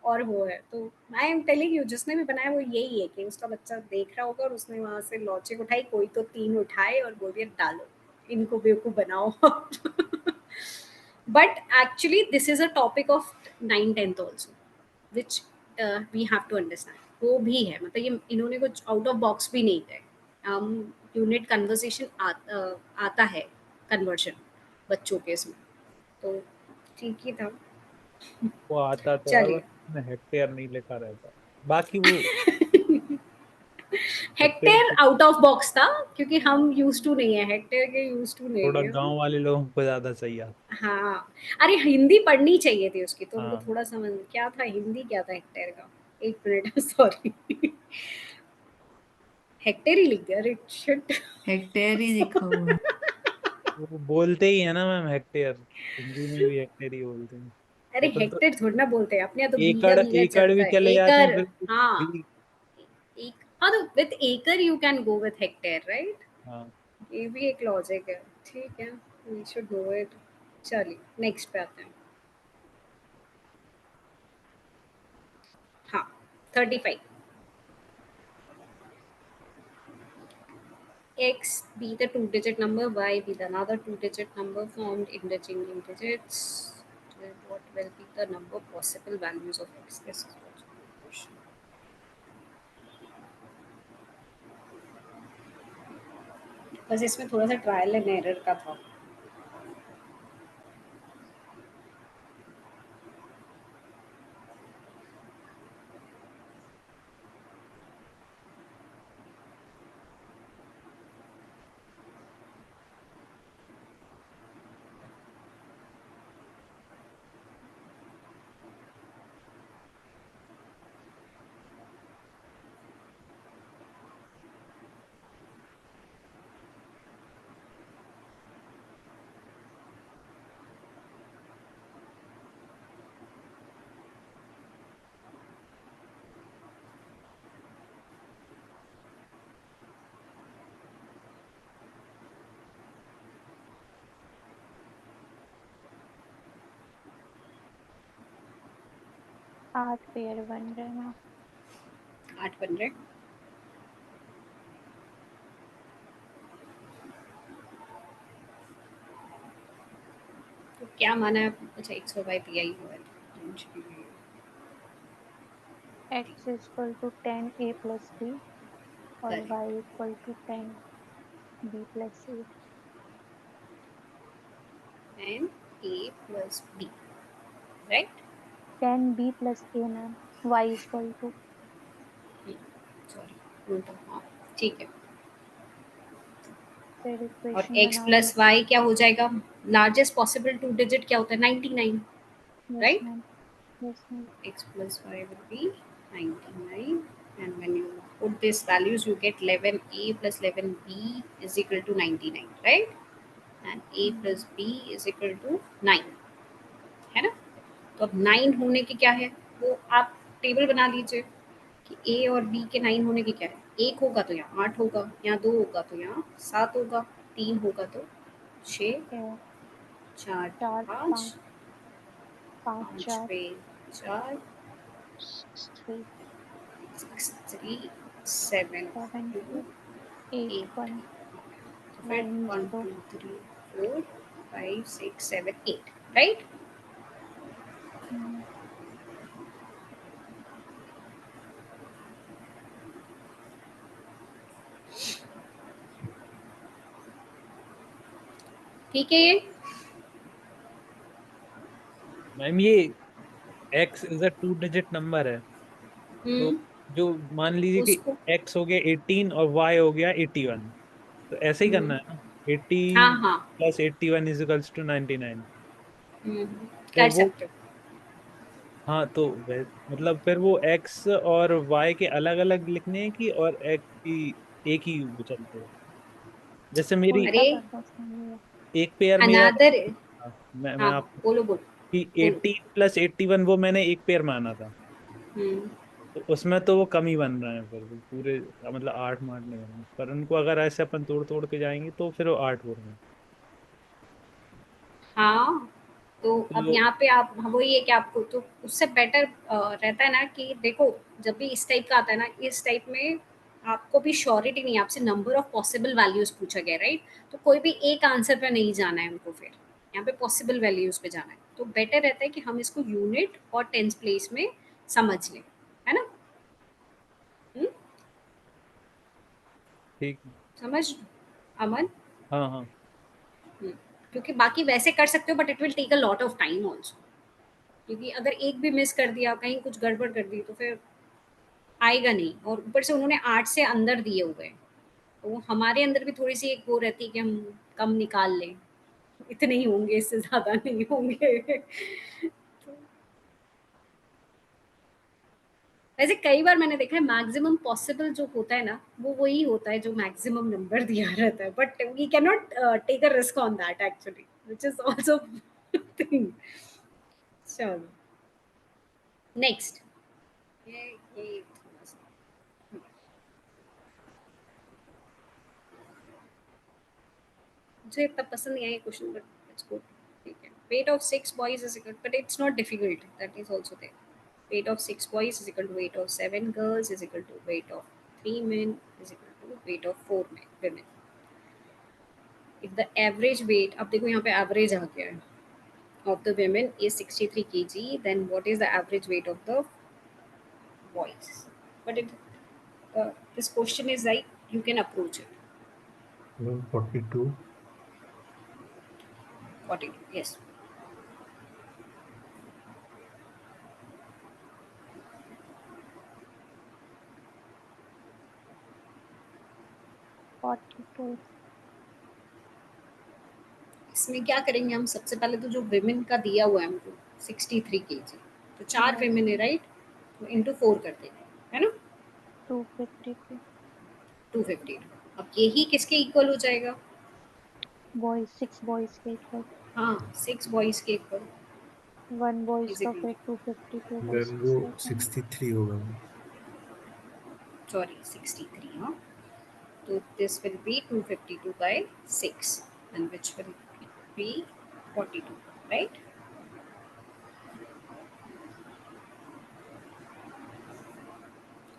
A: और वो है तो आई एम टेलिंग यू, जिसने भी बनाया वो यही है कि उसका बच्चा देख रहा होगा और उसने वहां से लॉजिक उठाई, कोई तो 3 उठाए और बोल दिया डालो, इनको बेवकूफ बनाओ। But actually this is a topic of 9th-10th also, which we have to understand. वो भी है, मतलब ये इन्होंने कुछ आउट ऑफ बॉक्स भी नहीं है। यूनिट कन्वर्सेशन आता है, कन्वर्जन बच्चों के इसमें, तो ठीक ही था।
B: वो आता तो है,
A: चलिए।
B: बस उसमें हेक्टेयर नहीं लिखा रहता। बाकी वो hectare
A: hectare out of box था क्योंकि हम यूज टू नहीं है, हेक्टेयर के यूज टू नहीं
B: थोड़ा
A: है हम।
B: गांव वाले लोगों को ज्यादा सही आता।
A: हाँ, अरे हिंदी पढ़नी चाहिए थी उसकी, तो उनको
B: हाँ,
A: थोड़ा समझ क्या था, हिंदी क्या था हेक्टेयर का। एक मिनट, सॉरी। हेक्टेयर ही लिख दिया, अरे शिट।
E: हेक्टेयर ही लिखा हुआ है।
B: वो बोलते ही है ना मैम, हेक्टेयर हिंदी में भी हेक्टेयर ही बोलते हैं।
A: अरे
B: अपन तो
A: हेक्टेयर थोड़ी ना बोलते हैं अपने यहाँ, तो बीघा
B: एकड़
A: बीघा
B: एकड़
A: चलता
B: भी
A: है,
B: चले जाते हैं
A: एकड़।
B: फिर।
A: हाँ,
B: भी।
A: एक, हाँ तो विथ एकड़ you can go with hectare, right.
B: हाँ,
A: ये भी एक लॉजिक है, ठीक है, वी शुड नो इट। चलिए नेक्स्ट पे आते हैं। हाँ, 35। X be the two-digit number, Y be the another two-digit number formed interchanging digits. Then what will be the number possible values of X? This is what's the question. बस इसमें थोड़ा सा trial and error का था।
C: आठ pair बन रहे हैं ना।
A: 8 बन रहे। तो क्या माना है? अच्छा, 100 बाई दिया ही हुआ है।
C: x equal to 10a plus b और
A: correct.
C: y equal to 10b plus a।
A: And A plus B, right.
C: 10b plus a मैम, y इक्वल टू।
A: सॉरी, हाँ, ठीक है।
C: फिर
A: और
C: इक्वेशन
A: x
C: बनाओगे।
A: प्लस वाई क्या हो जाएगा? लार्जेस्ट पॉसिबल टू डिजिट क्या होता है? 99,
C: yes
A: right.
C: Ma'am, yes ma'am.
A: X plus y will be 99, and when you put these values you get 11a plus 11b is equal to 99, right, and a plus b is equal to 9, है ना। तो अब 9 होने की क्या है, वो आप टेबल बना लीजिए कि a और b के 9 होने की क्या है। एक होगा तो यहाँ 8 होगा, यहाँ 2 होगा तो यहाँ 7 होगा, 3 होगा तो 6, 4
C: चार
A: 5,
C: पाँच, पाँच
A: 5
C: चार,
A: पे 4,
C: 3
A: 6 3 7
C: 7
A: 2
C: 2 8
A: 8,
C: 1
A: तो फिर
C: 9
A: 1
C: 0।
A: 2 3 4 5 6 7 8, राइट। ठीक है ये।
B: मैम ये x is a two digit number है। तो
A: हम्म।
B: जो मान लीजिए कि
A: उसको
B: एक्स हो गया 18 और वाई हो गया 81, तो ऐसे ही करना
A: हम्म,
B: है ना। 80
A: हाँ हाँ,
B: प्लस 81 इजिकल्स टू 99। तो
A: कर
B: वो,
A: सकते हो।
B: हाँ तो मतलब फिर वो एक्स और वाई के अलग अलग लिखने हैं कि और एक्स की एक ही वो चलते हैं। जैसे मेरी
C: उल्टा
A: अरे
C: कर दो उसमें।
B: एक पेयर मेरा,
A: अनादर,
B: हाँ, मैं
A: हाँ
B: आपको
A: बोलो बोलो
B: कि
A: बोलो।
B: 80 प्लस 81 वो मैंने एक पेयर माना था।
A: हम्म,
B: तो उसमें तो वो कम ही बन रहे हैं, फिर वो पूरे मतलब आठ मार्क नहीं बन रहे, पर उनको अगर ऐसे अपन तोड़ तोड़ के जाएंगे तो फिर वो आठ हो रहे हैं।
A: हाँ तो अब
B: तो
A: यहाँ पे आप वही है कि आपको तो उससे बेटर रहता है ना कि देखो, जब भी इस टाइप का आता है ना, इस टाइप में आपको भी श्योरिटी नहीं है, आपसे नंबर ऑफ पॉसिबल वैल्यूज पूछा गया, राइट? तो कोई भी एक आंसर पे नहीं जाना है हमको, फिर यहाँ पे पॉसिबल वैल्यूज पे जाना है। तो बेटर रहता है कि हम इसको यूनिट और टेंस प्लेस में समझ लें, है ना? हम्म?
B: ठीक।
A: समझ अमन?
B: हाँ हाँ।
A: हम्म, क्योंकि बाकी वैसे कर सकते हो, but it will take a lot of time also, क्योंकि अगर एक भी मिस कर दिया, कहीं कुछ गड़बड़ कर दी, तो फिर आएगा नहीं। और ऊपर से उन्होंने 8 से अंदर दिए हुए हैं, तो वो हमारे अंदर भी थोड़ी सी एक वो रहती है कि हम कम निकाल लें, इतने ही होंगे, इससे ज़्यादा नहीं होंगे। तो वैसे कई बार मैंने देखा है मैक्सिमम पॉसिबल जो होता है ना, वो वही होता है जो मैक्सिमम नंबर दिया रहता है, but we can not take a risk on that actually, which is also thing. चलो नेक्स्ट। ये थोड़ा सा मुझे इतना पसंद नहीं आया क्वेश्चन, बट इट्स गुड। ठीक है, weight of 6 boys is equal, but it's not difficult, that is also there. Weight of 6 boys is equal to weight of 7 girls is equal to weight of 3 men is equal to weight of 4 women. If the average weight, अब देखो यहाँ पे average आ गया है, of the women is 63 kg, then what is the average weight of the boys? But this question is like, you can approach it.
D: 42.
A: 42, yes.
C: $42.
A: इसमें क्या करेंगे हम? सबसे पहले तो जो विमेन का दिया हुआ है हमको 63 kg, तो 4 विमेन है, राइट? तो इंटू 4 कर देंगे, है ना?
C: 252
A: 250। अब यही किसके इक्वल हो जाएगा?
C: बॉयज, 6 बॉयज के इक्वल।
A: हाँ, 6 बॉयज के इक्वल
C: 1 बॉयज
A: इज
C: का
A: इक्वल,
C: फिर 252 बाई
D: देन वो
C: 6 रहता है।
D: 63 होगा।
A: सॉरी 63, हाँ। तो this will be 252/6 and which will be 42, right?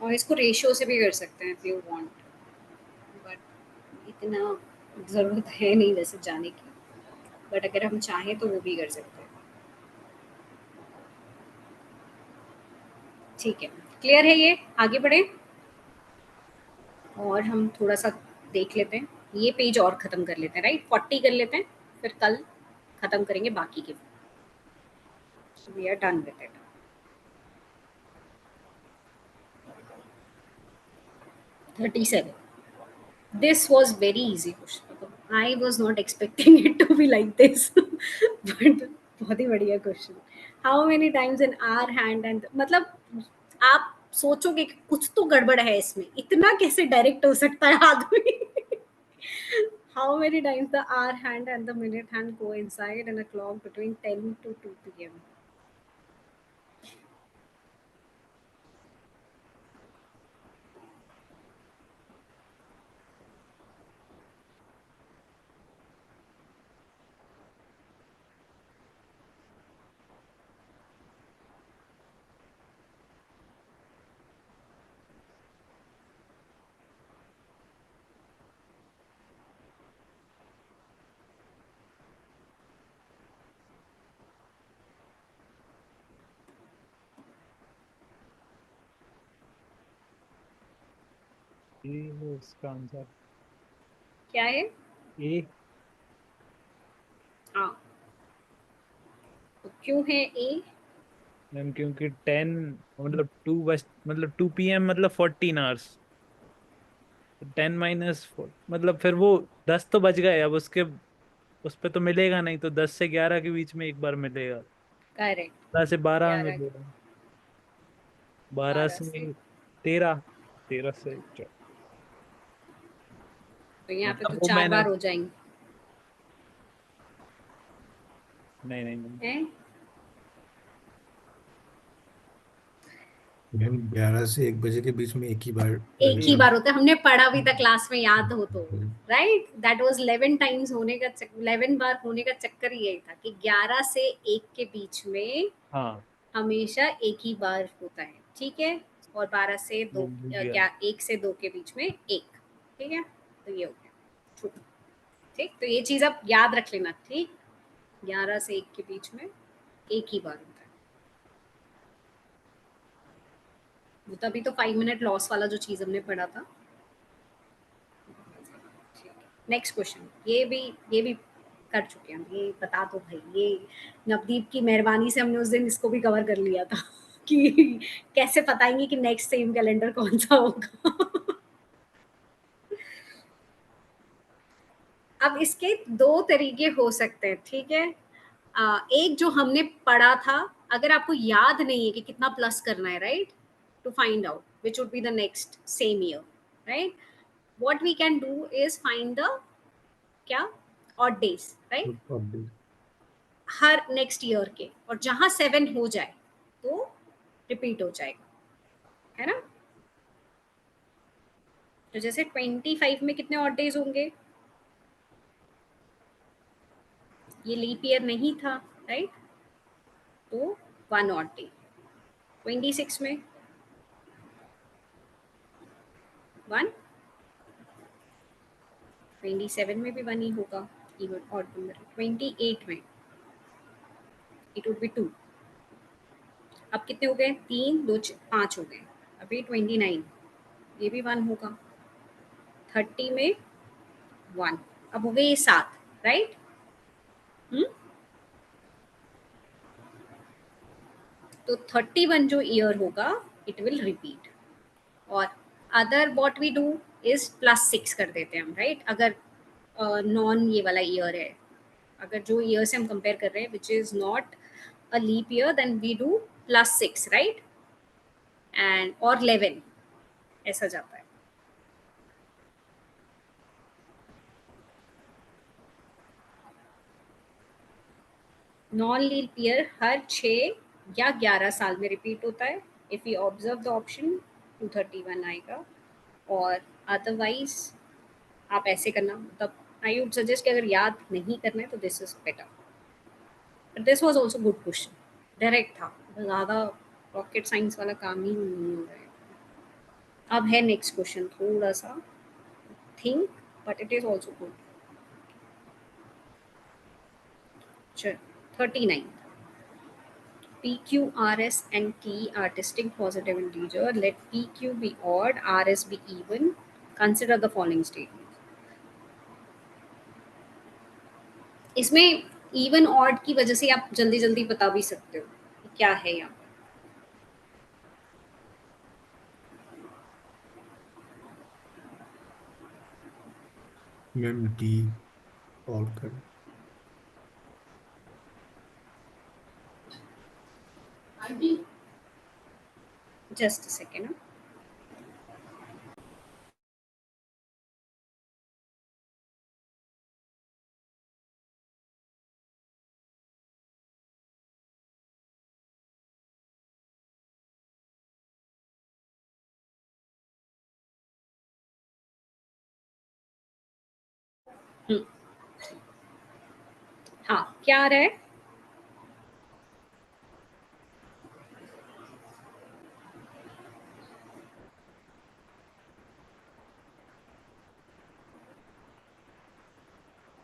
A: और इसको रेशियो से भी कर सकते हैं इफ यू वांट, बट इतना ज़रूरत है नहीं वैसे जाने की, बट अगर हम चाहें तो वो भी कर सकते हैं। ठीक है, क्लियर है ये? आगे बढ़े और हम थोड़ा सा देख लेते हैं, ये पेज और ख़त्म कर लेते हैं, राइट? 40 कर लेते हैं, फिर कल ख़त्म करेंगे बाकी के। We are done with it. 37, this was very easy question, I was not expecting it to be like this, but बहुत ही बढ़िया question. How many times in are hand and, मतलब आप सोचोगे कि कुछ तो गड़बड़ है इसमें, इतना कैसे डायरेक्ट हो सकता है आदमी? How many times the hour hand and the minute hand coincide in a clock between 10 to 2 p.m.
B: ये है इसका आंसर।
A: क्या है?
B: ए।
A: हाँ, तो क्यों है ए?
B: मैम क्योंकि 10 मतलब 2 बस मतलब 2 PM मतलब 14 आवर्स। 10 - मतलब फिर वो 10 तो बज गए, अब उसके उस पे तो मिलेगा नहीं, तो 10 से 11 के बीच में एक बार मिलेगा।
A: करेक्ट।
B: 10 से 12 में
A: 11
B: मिलेगा। 12
A: 12
B: से
A: से
B: 13। 13 से
A: तो यहाँ पे तो
B: मतलब वो
A: 4
B: मैंने
A: बार हो जाएंगे
B: नहीं नहीं नहीं।
A: हैं?
D: मैम 11 से 1 बजे के बीच में एक ही बार
A: एक ही
D: लगेगा।
A: बार होता है, हमने पढ़ा भी था क्लास में, याद हो तो,
D: हम्म।
A: राइट, दैट वाज 11 टाइम्स होने का 11 बार होने का चक्कर ही यही था कि 11 से 1 के बीच में
B: हाँ,
A: हमेशा एक ही बार होता है, ठीक है। और 12 से 2
B: भूल गया।
A: क्या 1 से 2 के बीच में एक, ठीक है, तो ये हो गया ट्रू। ठीक, तो ये चीज आप याद रख लेना, ठीक, 11 से 1 के बीच में एक ही बार होता है। वो तभी तो 5 मिनट लॉस वाला जो चीज हमने पढ़ा था। नेक्स्ट क्वेश्चन, ये भी कर चुके हैं हम, ये बता दो भाई, ये नवदीप की मेहरबानी से हमने उस दिन इसको भी कवर कर लिया था कि कैसे बताएंगे कि नेक्स्ट सेम कैलेंडर कौन सा होगा। अब इसके दो तरीके हो सकते हैं, ठीक है। एक जो हमने पढ़ा था, अगर आपको याद नहीं है कि कितना प्लस करना है, right, to find out which would be the next same year, right, what we can do is find the क्या ऑड डेज, राइट, हर नेक्स्ट ईयर के, और जहां 7 हो जाए तो रिपीट हो जाएगा, है ना। तो जैसे 25 में कितने ऑड डेज होंगे, ये लीप ईयर नहीं था, राइट, तो 1 ऑड डे। 26 में 1, 27 में भी 1 ही होगा, इवन ऑड नंबर। 28 में इट वुड बी 2। अब कितने हो गए, 3 2 5 हो गए, अभी 29, ये भी 1 होगा। 30 में 1, अब हो गए ये 7, राइट। तो 31 जो ईयर होगा इट विल रिपीट। और other what we do is +6 कर देते हैं हम, राइट, अगर नॉन ये वाला ईयर है, अगर जो ईयर से हम कंपेयर कर रहे हैं which is not a leap year, then we do +6, right, and और 11 ऐसा जाता है। नॉन लीप ईयर हर 6 या 11 साल में रिपीट होता है। If you observe the option 231 आएगा, और अदरवाइज आप ऐसे करना, मतलब आई वुड सजेस्ट कि अगर याद नहीं करना है तो this is better, but this was also good question, direct था, ज़्यादा रॉकेट साइंस वाला काम ही नहीं हो रहा है। अब है नेक्स्ट क्वेश्चन, थोड़ा सा think, but it is also good. चल, 39, PQ, RS and T are distinct positive integer. Let PQ be odd, RS be even. Consider the following statement. इसमें इवन ऑड की वजह से आप जल्दी जल्दी बता भी सकते हो कि क्या है यहाँ पर।
D: मैम डी और कर।
A: Just second. हाँ, क्या आ रहा है?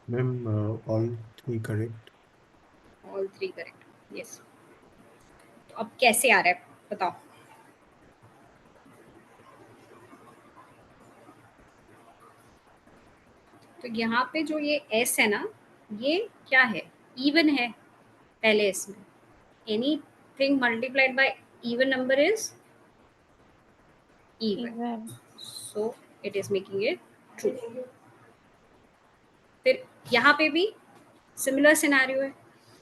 D: Ma'am all 3 correct.
A: All 3 correct, yes. तो अब कैसे आ रहा है बताओ। तो यहाँ पे जो ये एस है ना, ये क्या है, इवन है पहले इसमें। Anything multiplied by even number is even,
C: even.
A: so it is making it true। फिर यहाँ पे भी similar scenario है,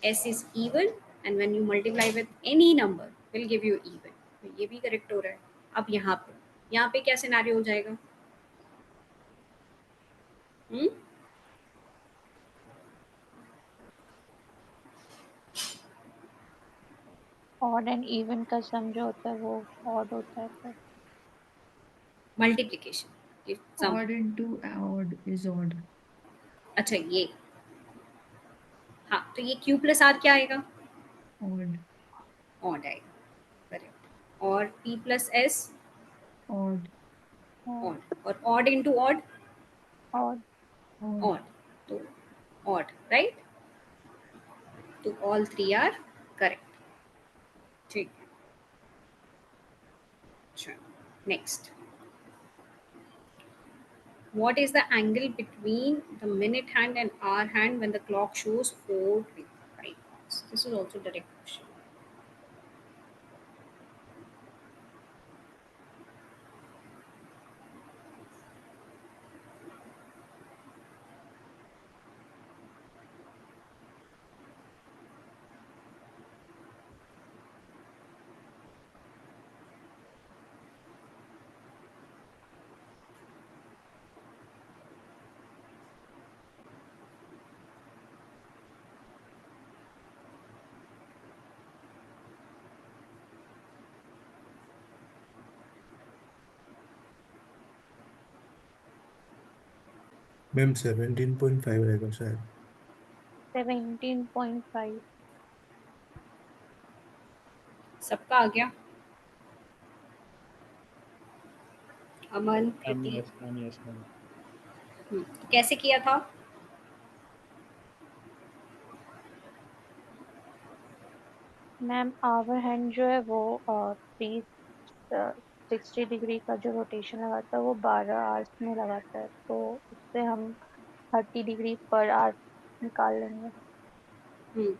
A: s is even and when you multiply with any number will give you even, तो ये भी करेक्ट हो रहा है। अब यहाँ पे क्या सिनेरियो हो जाएगा? हम्म,
C: ऑड एंड इवन का सम जो होता है वो ऑड होता है फिर।
A: Multiplication sum.
E: Odd into odd is odd.
A: अच्छा ये, हाँ तो ये क्यू प्लस आर क्या आएगा?
E: ऑड।
A: ऑड आएगा, करेक्ट। और p plus s
E: odd.
A: Odd, और odd into odd
C: odd.
E: Odd.
A: Odd, तो ऑड राइट, तो ऑल थ्री आर करेक्ट। ठीक है, चलो next. What is the angle between the minute hand and hour hand when the clock shows 4:25 hours? This is also direct question.
D: Ma'am 17.5 रहेगा शायद।
C: 17.5।
A: सबका आ गया? अमन,
B: मैम
A: कृति,
B: यस मैम, यस मैम।
A: कैसे किया था?
C: मैम आवर हैंड जो है वो 360 डिग्री का जो रोटेशन लगाता है वो 12 आवर्स में लगाता है, तो उससे हम 30 डिग्री पर आवर निकाल लेंगे।
A: हम्म,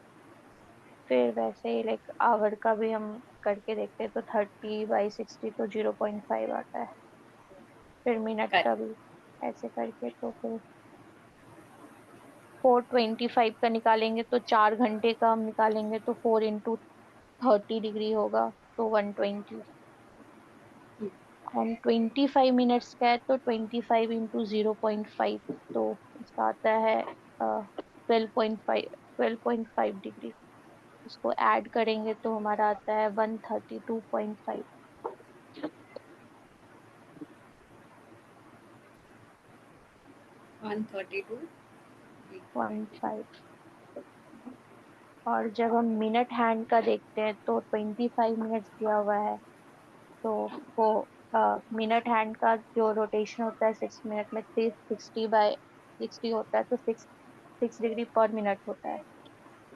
C: फिर वैसे ही लाइक आवर का भी हम करके देखते हैं तो 30/60 तो 0.5 आता है। फिर मिनट का
A: करेक्ट।
C: भी ऐसे करके तो फिर 425 का निकालेंगे तो 4 घंटे का हम निकालेंगे तो 4 × 30 डिग्री होगा तो 120। एंड 25 मिनट्स का है तो 25 × 0.5 तो इसका आता है 12.5 इसको ऐड करेंगे तो हमारा आता है 132.5।
A: 132।
C: 15। और जब हम मिनट हैंड का देखते हैं तो 25 मिनट्स दिया हुआ है, तो वो मिनट हैंड का जो रोटेशन होता है 6 मिनट में 360/60 होता है, तो 6 डिग्री पर मिनट होता है,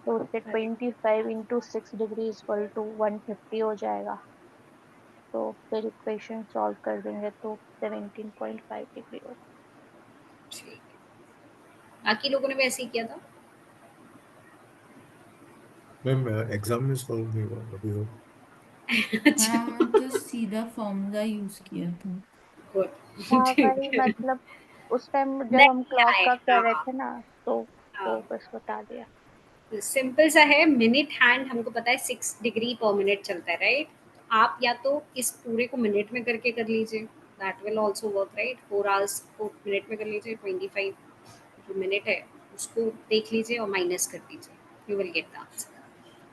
C: तो उससे 25 × 6 डिग्री इक्वल टू 150 हो जाएगा। तो फिर इक्वेशन सॉल्व कर देंगे तो 17.5 डिग्री होगा।
A: ठीक, बाकी लोगों ने भी ऐसे ही किया था।
D: मैम एग्जाम में सॉल्व नहीं हुआ अभी हो।
E: हाँ तो सीधा फॉर्मूला यूज किया था।
A: गुड।
C: हाँ
A: ठीक
C: वही
A: है,
C: मतलब उस टाइम जब हम
A: नहीं
C: क्लॉक
A: आए,
C: का कर रहे
A: हाँ
C: थे ना, तो
A: हाँ।
C: बस बता दिया।
A: सिंपल सा है, मिनट हैंड हमको पता है 6 डिग्री पर मिनट चलता है राइट। आप या तो इस पूरे को मिनट में करके कर लीजिए, that will also work right. 4 hours को मिनट में कर लीजिए, 25 जो मिनट है उसको देख लीजिए और माइनस कर दीजिए, you will get the answer.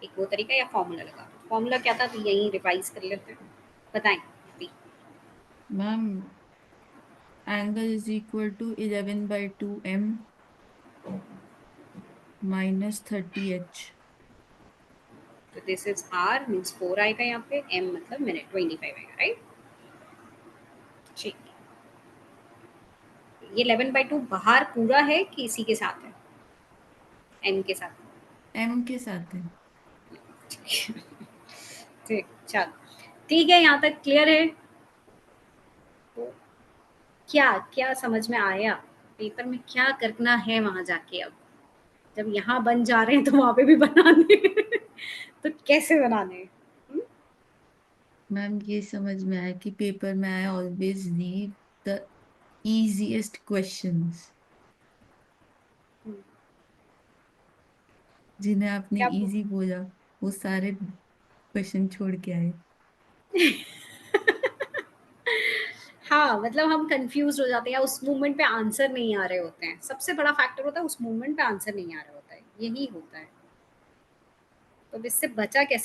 A: एक वो तरीका, या फॉर्मूला लगा दो। फॉर्मूला क्या था तो यहीं रिवाइज कर लेते हैं, बताएं please.
E: Ma'am angle is equal to 11/2m minus 30h।
A: तो दिस इज आर मीन्स 4 आएगा यहाँ पे, एम मतलब मिनट 25 आएगा राइट। ठीक, ये 11/2 बाहर पूरा है कि इसी के साथ है, एम के साथ?
E: m के साथ है।
A: ठीक, चल ठीक है, यहाँ तक क्लियर है। तो क्या क्या समझ में आया, पेपर में क्या करना है वहां जाके? अब जब यहाँ बन जा रहे हैं तो वहां पे भी बनाने हैं। तो कैसे बनाने हैं?
E: मैम ये समझ में आया कि पेपर में I always leave the easiest questions,
A: hmm,
E: जिन्हें आपने
A: क्या
E: इजी बोला वो सारे क्वेश्चन छोड़ के आए।
A: हाँ मतलब हम कंफ्यूज हो जाते हैं, या उस मूवमेंट पे आंसर नहीं आ रहे होते हैं। सबसे बड़ा फैक्टर होता है उस मूवमेंट पे आंसर नहीं आ रहा होता है, यही होता है। तो अब इससे बचा कैसे